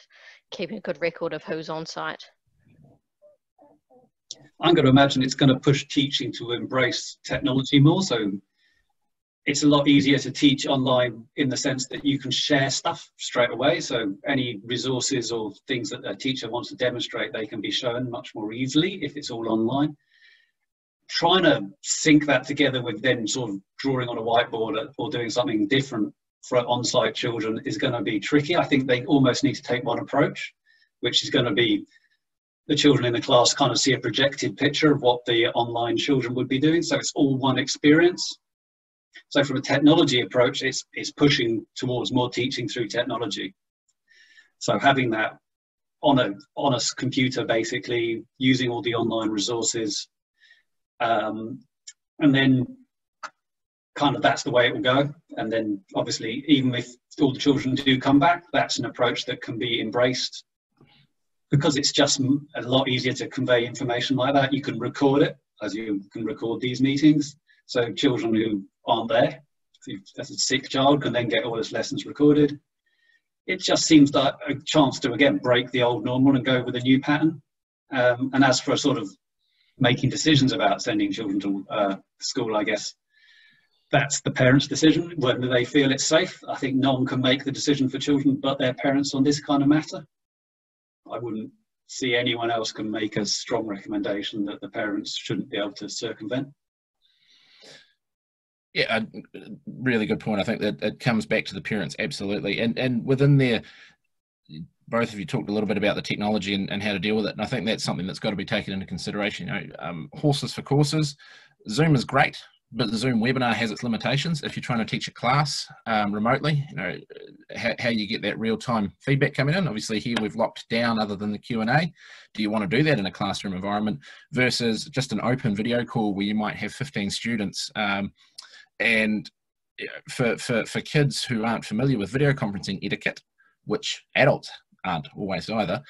B: keeping a good record of who's on site.
C: I'm going to imagine it's going to push teaching to embrace technology more. So it's a lot easier to teach online in the sense that you can share stuff straight away. So any resources or things that a teacher wants to demonstrate, they can be shown much more easily if it's all online. Trying to sync that together with then sort of drawing on a whiteboard or doing something different for on-site children is going to be tricky. I think they almost need to take one approach, which is going to be the children in the class kind of see a projected picture of what the online children would be doing. So it's all one experience. So from a technology approach, it's pushing towards more teaching through technology. So having that on a computer, basically using all the online resources, and then kind of that's the way it will go. And then obviously, even if all the children do come back, that's an approach that can be embraced, because it's just a lot easier to convey information like that. You can record it, as you can record these meetings. So children who aren't there, as a sick child, can then get all his lessons recorded. It just seems like a chance to, again, break the old normal and go with a new pattern. And as for sort of making decisions about sending children to school, I guess that's the parents' decision, whether they feel it's safe. I think no one can make the decision for children but their parents on this kind of matter. I wouldn't see anyone else can make a strong recommendation that the parents shouldn't be able to circumvent.
A: Yeah, a really good point. I think that it comes back to the parents, absolutely. And within there, both of you talked a little bit about the technology and how to deal with it. And I think that's something that's got to be taken into consideration. You know, horses for courses. Zoom is great, but the Zoom webinar has its limitations. If you're trying to teach a class remotely, you know, how you get that real-time feedback coming in. Obviously here we've locked down other than the Q&A. Do you want to do that in a classroom environment versus just an open video call where you might have 15 students? And for kids who aren't familiar with video conferencing etiquette, which adults aren't always either,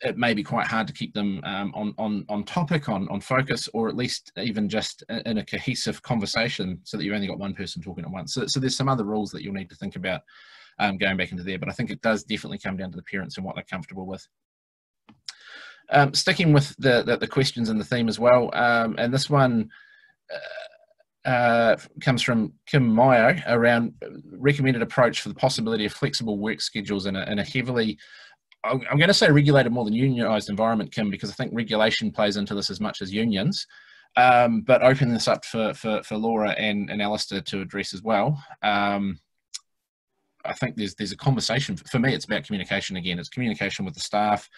A: it may be quite hard to keep them on topic, on focus, or at least even just in a cohesive conversation so that you've only got one person talking at once. So there's some other rules that you'll need to think about going back into there, but I think it does definitely come down to the parents and what they're comfortable with. Sticking with the questions and the theme as well, and this one comes from Kim Mayo around recommended approach for the possibility of flexible work schedules in a heavily, I'm going to say regulated more than unionised environment, Kim, because I think regulation plays into this as much as unions, but open this up for Laura and Alastair to address as well. I think there's a conversation. For me, it's about communication again. It's communication with the staff,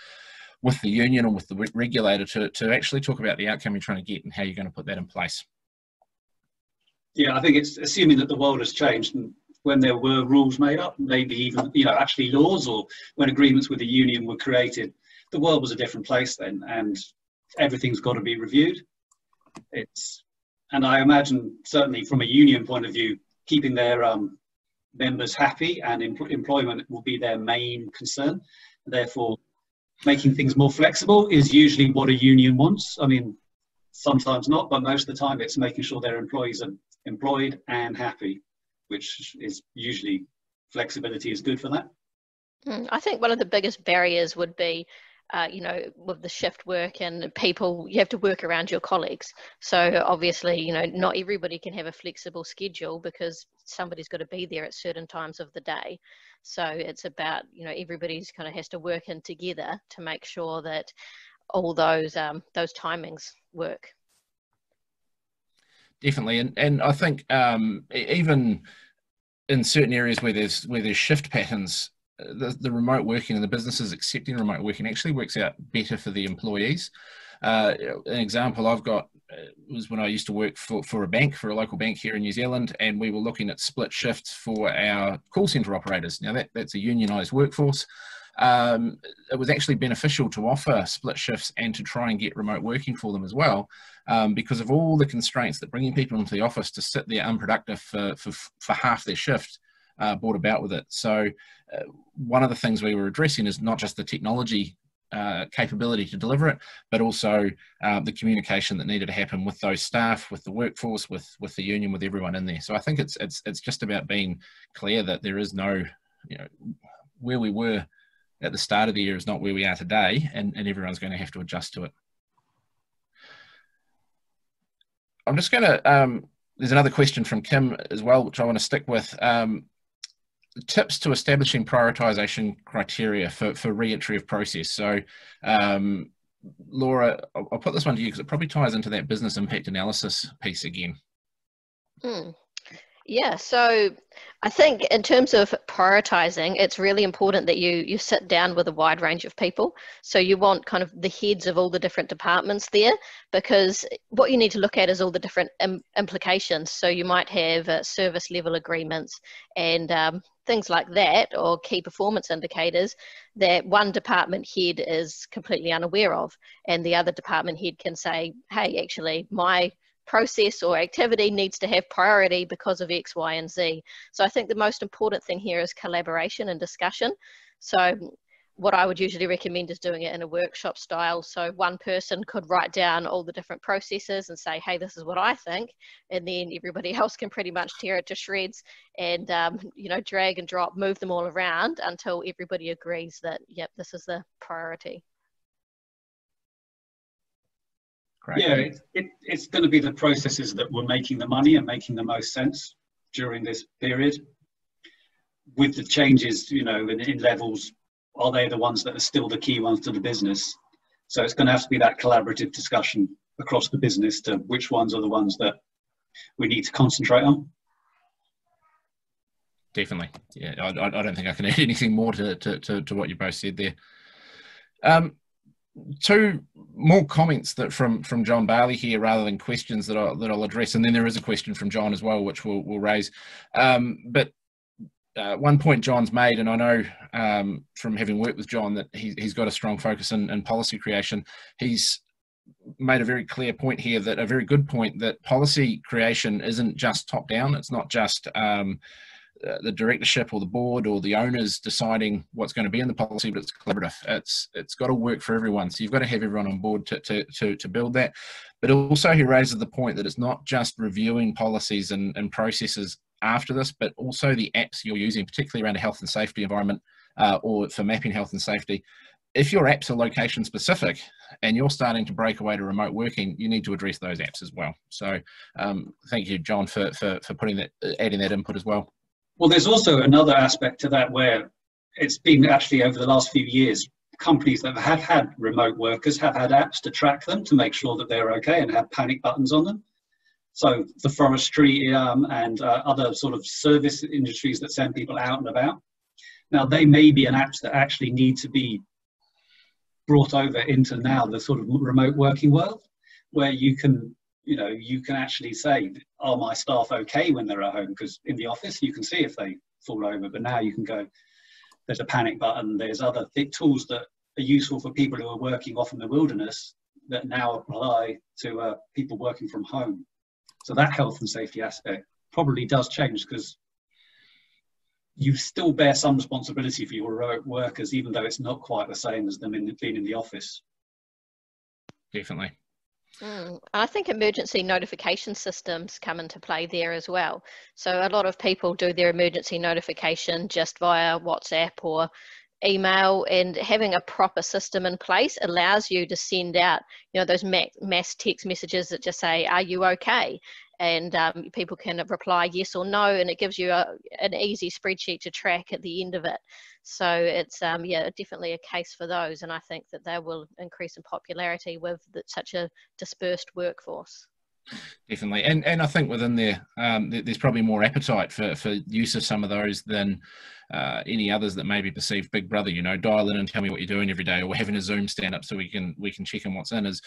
A: with the union, and with the regulator to actually talk about the outcome you're trying to get and how you're going to put that in place.
C: Yeah, I think it's assuming that the world has changed, and when there were rules made up, maybe even, you know, actually laws, or when agreements with the union were created, the world was a different place then, and everything's got to be reviewed. And I imagine, certainly from a union point of view, keeping their members happy and employment will be their main concern. Therefore, making things more flexible is usually what a union wants. I mean, sometimes not, but most of the time it's making sure their employees are employed and happy, which is usually, flexibility is good for that.
B: I think one of the biggest barriers would be, you know, with the shift work and people, you have to work around your colleagues. So obviously, you know, not everybody can have a flexible schedule because somebody's got to be there at certain times of the day. So it's about, you know, everybody's kind of has to work in together to make sure that all those timings work.
A: Definitely, and I think even in certain areas where there's shift patterns, the remote working and the businesses accepting remote working actually works out better for the employees. An example I've got was when I used to work for a bank, for a local bank here in New Zealand, and we were looking at split shifts for our call centre operators. Now that's a unionised workforce. It was actually beneficial to offer split shifts and to try and get remote working for them as well, because of all the constraints that bringing people into the office to sit there unproductive for half their shift brought about with it. So one of the things we were addressing is not just the technology capability to deliver it, but also the communication that needed to happen with those staff, with the workforce, with the union, with everyone in there. So I think it's just about being clear that there is no, you know, where we were at the start of the year is not where we are today, and everyone's going to have to adjust to it. I'm just going to, there's another question from Kim as well, which I want to stick with. Tips to establishing prioritisation criteria for re-entry of process. So, Laura, I'll put this one to you because it probably ties into that business impact analysis piece again.
B: Yeah, so I think in terms of prioritizing, it's really important that you sit down with a wide range of people. So you want kind of the heads of all the different departments there, because what you need to look at is all the different implications. So you might have service level agreements and things like that, or key performance indicators that one department head is completely unaware of, and the other department head can say, hey, actually my process or activity needs to have priority because of X, Y, and Z. So I think the most important thing here is collaboration and discussion. So what I would usually recommend is doing it in a workshop style. So one person could write down all the different processes and say, hey, this is what I think. And then everybody else can pretty much tear it to shreds and, you know, drag and drop, move them all around until everybody agrees that, yep, this is the priority.
A: Great.
C: Yeah, it's going to be the processes that were making the money and making the most sense during this period. With the changes, you know, in levels, are they the ones that are still the key ones to the business? So it's going to have to be that collaborative discussion across the business to which ones are the ones that we need to concentrate on.
A: Definitely. Yeah, I don't think I can add anything more to what you both said there. Two more comments that from John Barley here, rather than questions that I'll address, and then there is a question from John as well, which we'll raise. But one point John's made, and I know from having worked with John that he's got a strong focus in policy creation. He's made a very clear point here, that a very good point, that policy creation isn't just top down. It's not just the directorship or the board or the owners deciding what's going to be in the policy, but it's collaborative. It's got to work for everyone. So you've got to have everyone on board to build that. But also he raises the point that it's not just reviewing policies and processes after this, but also the apps you're using, particularly around a health and safety environment or for mapping health and safety. if your apps are location specific and you're starting to break away to remote working, you need to address those apps as well. So thank you, John, for putting that, adding that input as well.
C: Well, there's also another aspect to that where it's been actually over the last few years, companies that have had remote workers have had apps to track them to make sure that they're okay and have panic buttons on them. So the forestry and other sort of service industries that send people out and about. Now, they may be an apps that actually need to be brought over into now the sort of remote working world, where you can actually say, are my staff okay when they're at home? Because in the office, you can see if they fall over, but now you can go, there's a panic button, there's other tools that are useful for people who are working off in the wilderness that now apply to people working from home. So that health and safety aspect probably does change, because you still bear some responsibility for your remote workers, even though it's not quite the same as them being in the office.
A: Definitely.
B: I think emergency notification systems come into play there as well. So a lot of people do their emergency notification just via WhatsApp or email, and having a proper system in place allows you to send out, those mass text messages that just say, are you okay? And people can reply yes or no, and it gives you an easy spreadsheet to track at the end of it. So it's definitely a case for those, and I think that they will increase in popularity with such a dispersed workforce.
A: Definitely, and I think within there, there's probably more appetite for use of some of those than any others that may be perceived Big Brother. Dial in and tell me what you're doing every day, or having a Zoom stand up so we can check in what's in. Is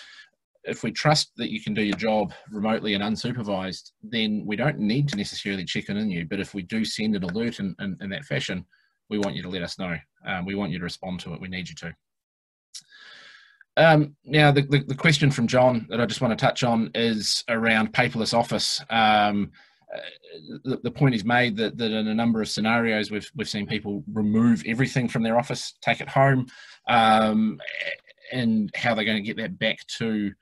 A: if we trust that you can do your job remotely and unsupervised, then we don't need to necessarily check in you. But if we do send an alert in that fashion, we want you to let us know. We want you to respond to it. We need you to. Now, the question from John that I just want to touch on is around paperless office. The point is made that in a number of scenarios, we've seen people remove everything from their office, take it home, and how they're going to get that back to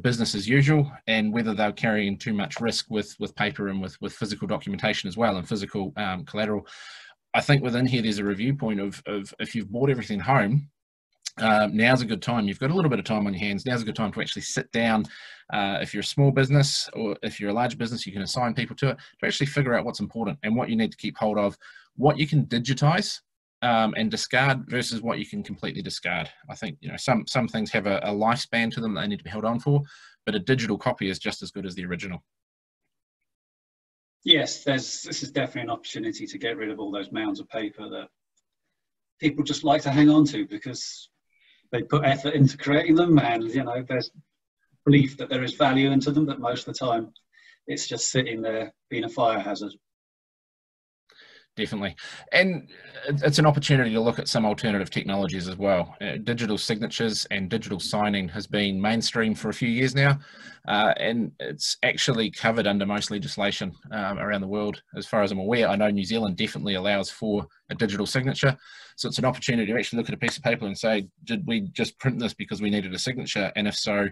A: business as usual, and whether they're carrying too much risk with paper and with physical documentation as well, and physical collateral. I think within here there's a review point of if you've brought everything home, now's a good time. You've got a little bit of time on your hands. Now's a good time to actually sit down. If you're a small business, or if you're a large business, you can assign people to it, to actually figure out what's important and what you need to keep hold of, what you can digitize and discard versus what you can completely discard. I think some things have a lifespan to them that they need to be held on for, but a digital copy is just as good as the original.
C: Yes, this is definitely an opportunity to get rid of all those mounds of paper that people just like to hang on to because they put effort into creating them, and there's belief that there is value into them, but most of the time it's just sitting there being a fire hazard.
A: Definitely. And it's an opportunity to look at some alternative technologies as well. Digital signatures and digital signing has been mainstream for a few years now, and it's actually covered under most legislation around the world. As far as I'm aware, I know New Zealand definitely allows for a digital signature. So it's an opportunity to actually look at a piece of paper and say, did we just print this because we needed a signature? And if so,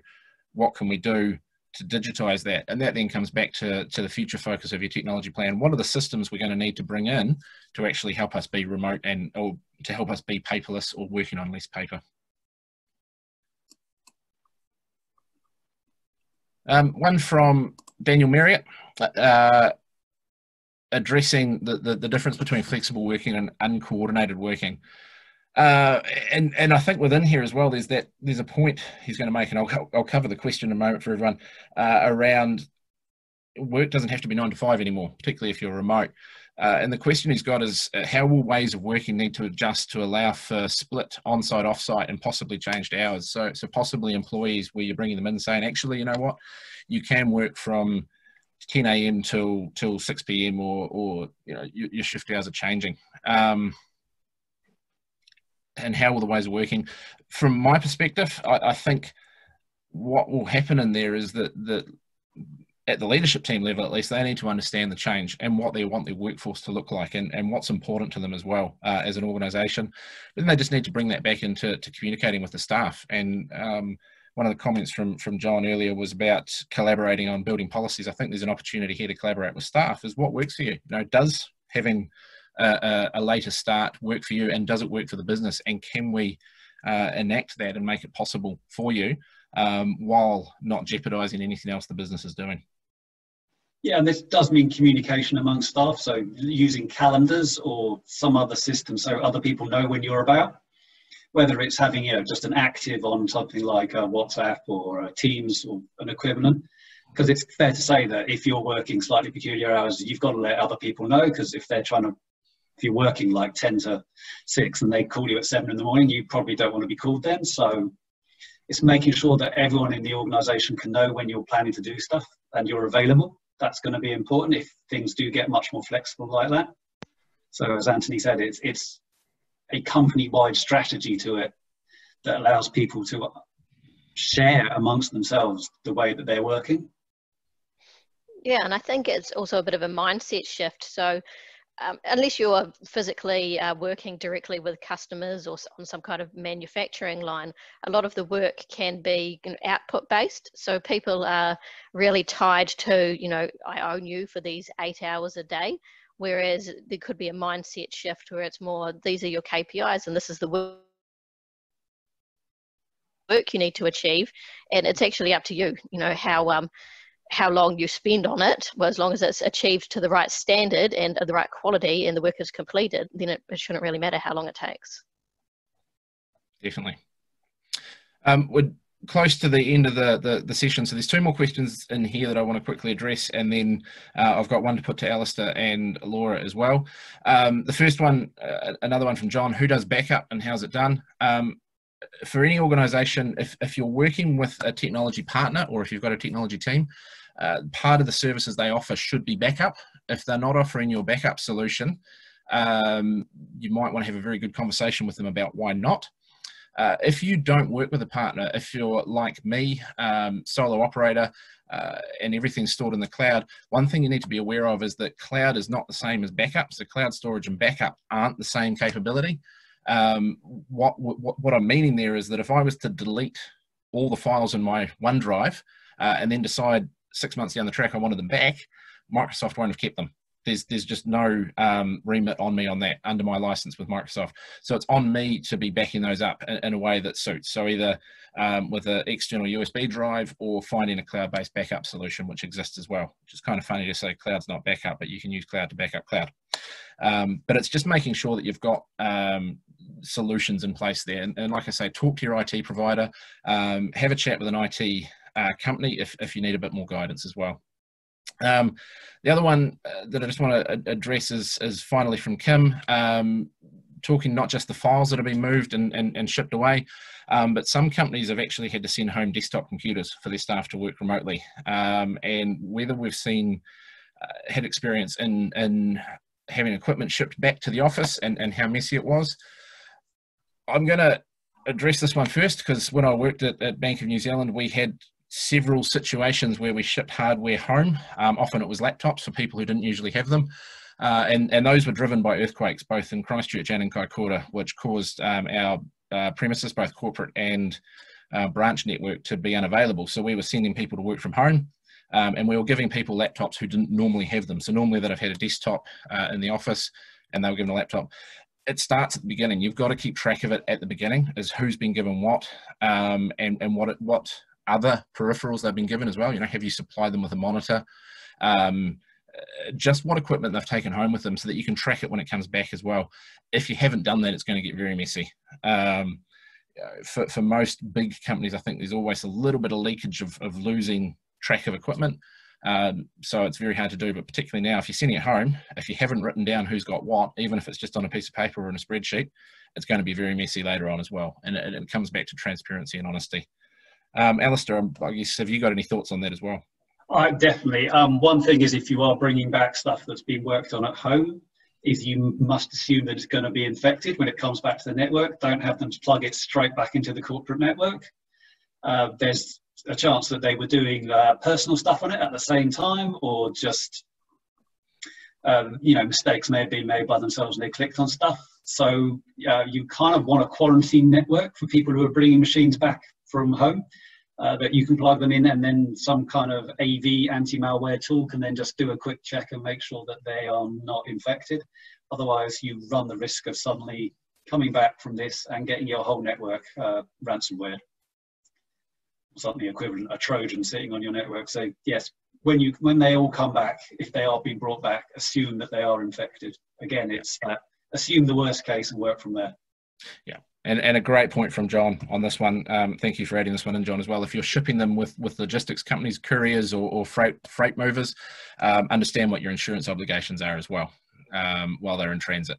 A: what can we do to digitize that? And that then comes back to the future focus of your technology plan. What are the systems we're going to need to bring in to actually help us be remote or to help us be paperless or working on less paper? One from Daniel Marriott, addressing the difference between flexible working and uncoordinated working. And I think within here as well, there's a point he's going to make, and I'll cover the question in a moment for everyone, around work doesn't have to be 9 to 5 anymore, particularly if you're remote. And the question he's got is, how will ways of working need to adjust to allow for split on-site, off-site, and possibly changed hours? So possibly employees where you're bringing them in saying, actually, you know what, you can work from 10 a.m. till 6 p.m. or your shift hours are changing. And how will the ways of working? From my perspective, I think what will happen in there is that at the leadership team level, at least, they need to understand the change and what they want their workforce to look like and what's important to them as well as an organisation. Then they just need to bring that back into communicating with the staff. And one of the comments from John earlier was about collaborating on building policies. I think there's an opportunity here to collaborate with staff. Is what works for you? Does having a later start work for you, and does it work for the business, and can we enact that and make it possible for you while not jeopardizing anything else the business is doing.
C: Yeah, and this does mean communication among staff, so using calendars or some other system so other people know when you're about, whether it's having, you know, just an active on something like WhatsApp or Teams or an equivalent. Because it's fair to say that if you're working slightly peculiar hours, you've got to let other people know, because if you're working like 10 to 6 and they call you at 7 in the morning, you probably don't want to be called then. So it's making sure that everyone in the organisation can know when you're planning to do stuff and you're available. That's going to be important if things do get much more flexible like that. So as Anthony said, it's a company-wide strategy to it that allows people to share amongst themselves the way that they're working.
B: Yeah, and I think it's also a bit of a mindset shift. So unless you're physically working directly with customers or on some kind of manufacturing line, a lot of the work can be output based. So people are really tied to, you know, I own you for these 8 hours a day. Whereas there could be a mindset shift where it's more, these are your KPIs and this is the work you need to achieve. And it's actually up to you, you know, how long you spend on it. Well, as long as it's achieved to the right standard and the right quality and the work is completed, then it shouldn't really matter how long it takes.
A: Definitely. We're close to the end of the session, so there's 2 more questions in here that I want to quickly address, and then I've got one to put to Alastair and Laura as well. The first one, another one from John: who does backup and how's it done? For any organisation, if you're working with a technology partner or if you've got a technology team, part of the services they offer should be backup. If they're not offering your backup solution, you might want to have a very good conversation with them about why not. If you don't work with a partner, if you're like me, solo operator, and everything's stored in the cloud, one thing you need to be aware of is that cloud is not the same as backup. So cloud storage and backup aren't the same capability. What I'm meaning there is that if I was to delete all the files in my OneDrive and then decide 6 months down the track I wanted them back, Microsoft won't have kept them. There's just no remit on me on that under my license with Microsoft. So it's on me to be backing those up in a way that suits. So either with an external USB drive or finding a cloud-based backup solution, which exists as well, which is kind of funny to say cloud's not backup, but you can use cloud to back up cloud. But it's just making sure that you've got solutions in place there. And like I say, talk to your IT provider, have a chat with an IT company if you need a bit more guidance as well. The other one that I just want to address is finally from Kim, talking not just the files that have been moved and shipped away, but some companies have actually had to send home desktop computers for their staff to work remotely. And whether we've had experience in having equipment shipped back to the office and how messy it was. I'm going to address this one first, because when I worked at Bank of New Zealand, we had several situations where we shipped hardware home. Often it was laptops for people who didn't usually have them. And those were driven by earthquakes, both in Christchurch and in Kaikoura, which caused our premises, both corporate and branch network, to be unavailable. So we were sending people to work from home, and we were giving people laptops who didn't normally have them. So normally they'd have had a desktop in the office and they were given a laptop. It starts at the beginning. You've got to keep track of it at the beginning, is who's been given what, and what other peripherals they've been given as well. You know, have you supplied them with a monitor? Just what equipment they've taken home with them, so that you can track it when it comes back as well. If you haven't done that, it's going to get very messy. For most big companies, I think there's always a little bit of leakage of losing track of equipment. So it's very hard to do, but particularly now, if you're sending it home, if you haven't written down who's got what, even if it's just on a piece of paper or in a spreadsheet, it's going to be very messy later on as well. And it comes back to transparency and honesty. Alastair, I guess, have you got any thoughts on that as well?
C: Definitely. One thing is, if you are bringing back stuff that's been worked on at home, is you must assume that it's going to be infected when it comes back to the network. Don't have them to plug it straight back into the corporate network. There's a chance that they were doing personal stuff on it at the same time, or just mistakes may have been made by themselves and they clicked on stuff. So you kind of want a quarantine network for people who are bringing machines back from home, that you can plug them in, and then some kind of AV anti-malware tool can then just do a quick check and make sure that they are not infected. Otherwise, you run the risk of suddenly coming back from this and getting your whole network ransomware. Something equivalent, a Trojan sitting on your network. So yes, when they all come back, if they are being brought back, assume that they are infected. Again, it's assume the worst case and work from there.
A: Yeah. And a great point from John on this one. Thank you for adding this one in, John, as well. If you're shipping them with logistics companies, couriers, or freight movers, understand what your insurance obligations are as well while they're in transit.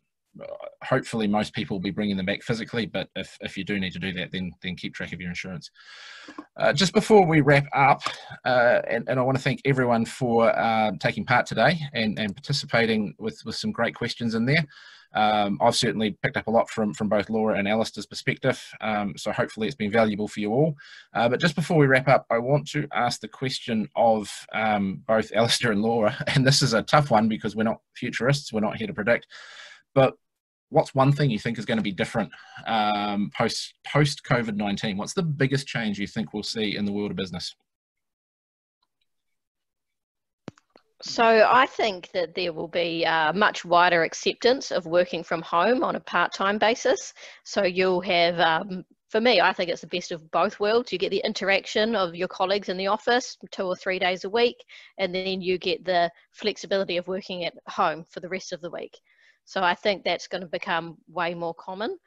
A: Hopefully, most people will be bringing them back physically, but if you do need to do that, then keep track of your insurance. Just before we wrap up, and I want to thank everyone for taking part today and participating with some great questions in there. I've certainly picked up a lot from both Laura and Alastair's perspective, so hopefully it's been valuable for you all. But just before we wrap up, I want to ask the question of both Alastair and Laura, and this is a tough one because we're not futurists, we're not here to predict, but what's one thing you think is going to be different post COVID-19? What's the biggest change you think we'll see in the world of business?
B: So I think that there will be much wider acceptance of working from home on a part-time basis. So you'll have, for me, I think it's the best of both worlds. You get the interaction of your colleagues in the office 2 or 3 days a week, and then you get the flexibility of working at home for the rest of the week. So I think that's going to become way more common.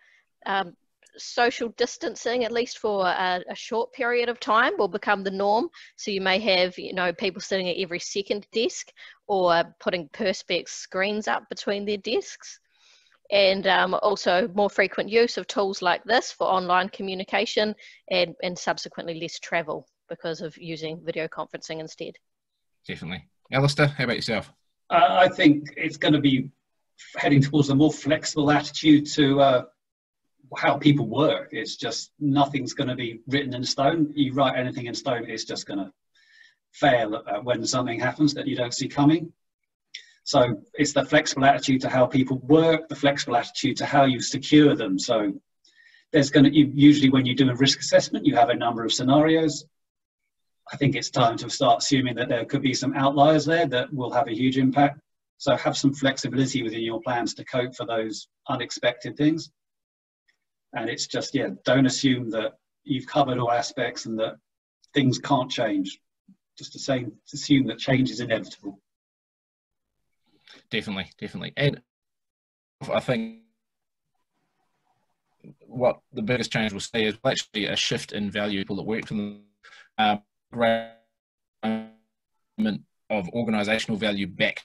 B: Social distancing, at least for a short period of time, will become the norm. So you may have, people sitting at every second desk or putting perspex screens up between their desks. And also more frequent use of tools like this for online communication and subsequently less travel because of using video conferencing instead.
A: Definitely. Alastair, how about yourself?
C: I think it's going to be heading towards a more flexible attitude to how people work. It's just nothing's going to be written in stone. You write anything in stone, it's just going to fail when something happens that you don't see coming. So it's the flexible attitude to how people work, the flexible attitude to how you secure them. So there's going to, usually when you do a risk assessment, you have a number of scenarios. I think it's time to start assuming that there could be some outliers there that will have a huge impact. So have some flexibility within your plans to cope for those unexpected things. And it's just, don't assume that you've covered all aspects and that things can't change. Just assume that change is inevitable.
A: Definitely. And I think what the biggest change we'll see is actually a shift in value people that work for them. Of organisational value back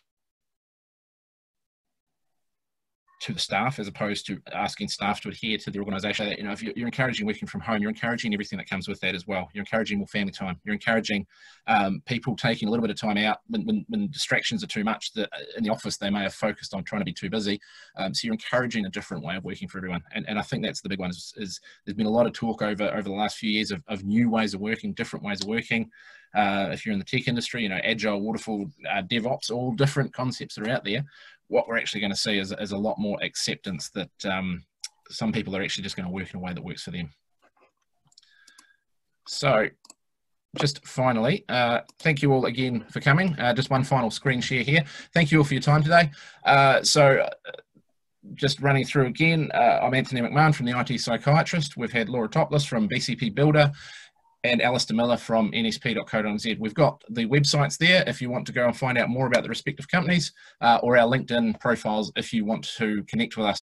A: to the staff, as opposed to asking staff to adhere to the organisation. If you're encouraging working from home, you're encouraging everything that comes with that as well. You're encouraging more family time. You're encouraging people taking a little bit of time out when distractions are too much. That in the office they may have focused on trying to be too busy. So you're encouraging a different way of working for everyone. And I think that's the big one. Is there's been a lot of talk over the last few years of new ways of working, different ways of working. If you're in the tech industry, agile, waterfall, DevOps, all different concepts that are out there. What we're actually going to see is a lot more acceptance that some people are actually just going to work in a way that works for them. So just finally, thank you all again for coming. Just one final screen share here. Thank you all for your time today. Just running through again, I'm Anthony McMahon from the IT Psychiatrist. We've had Laura Toplis from BCP Builder and Alastair Miller from nsp.co.nz. We've got the websites there if you want to go and find out more about the respective companies, or our LinkedIn profiles if you want to connect with us.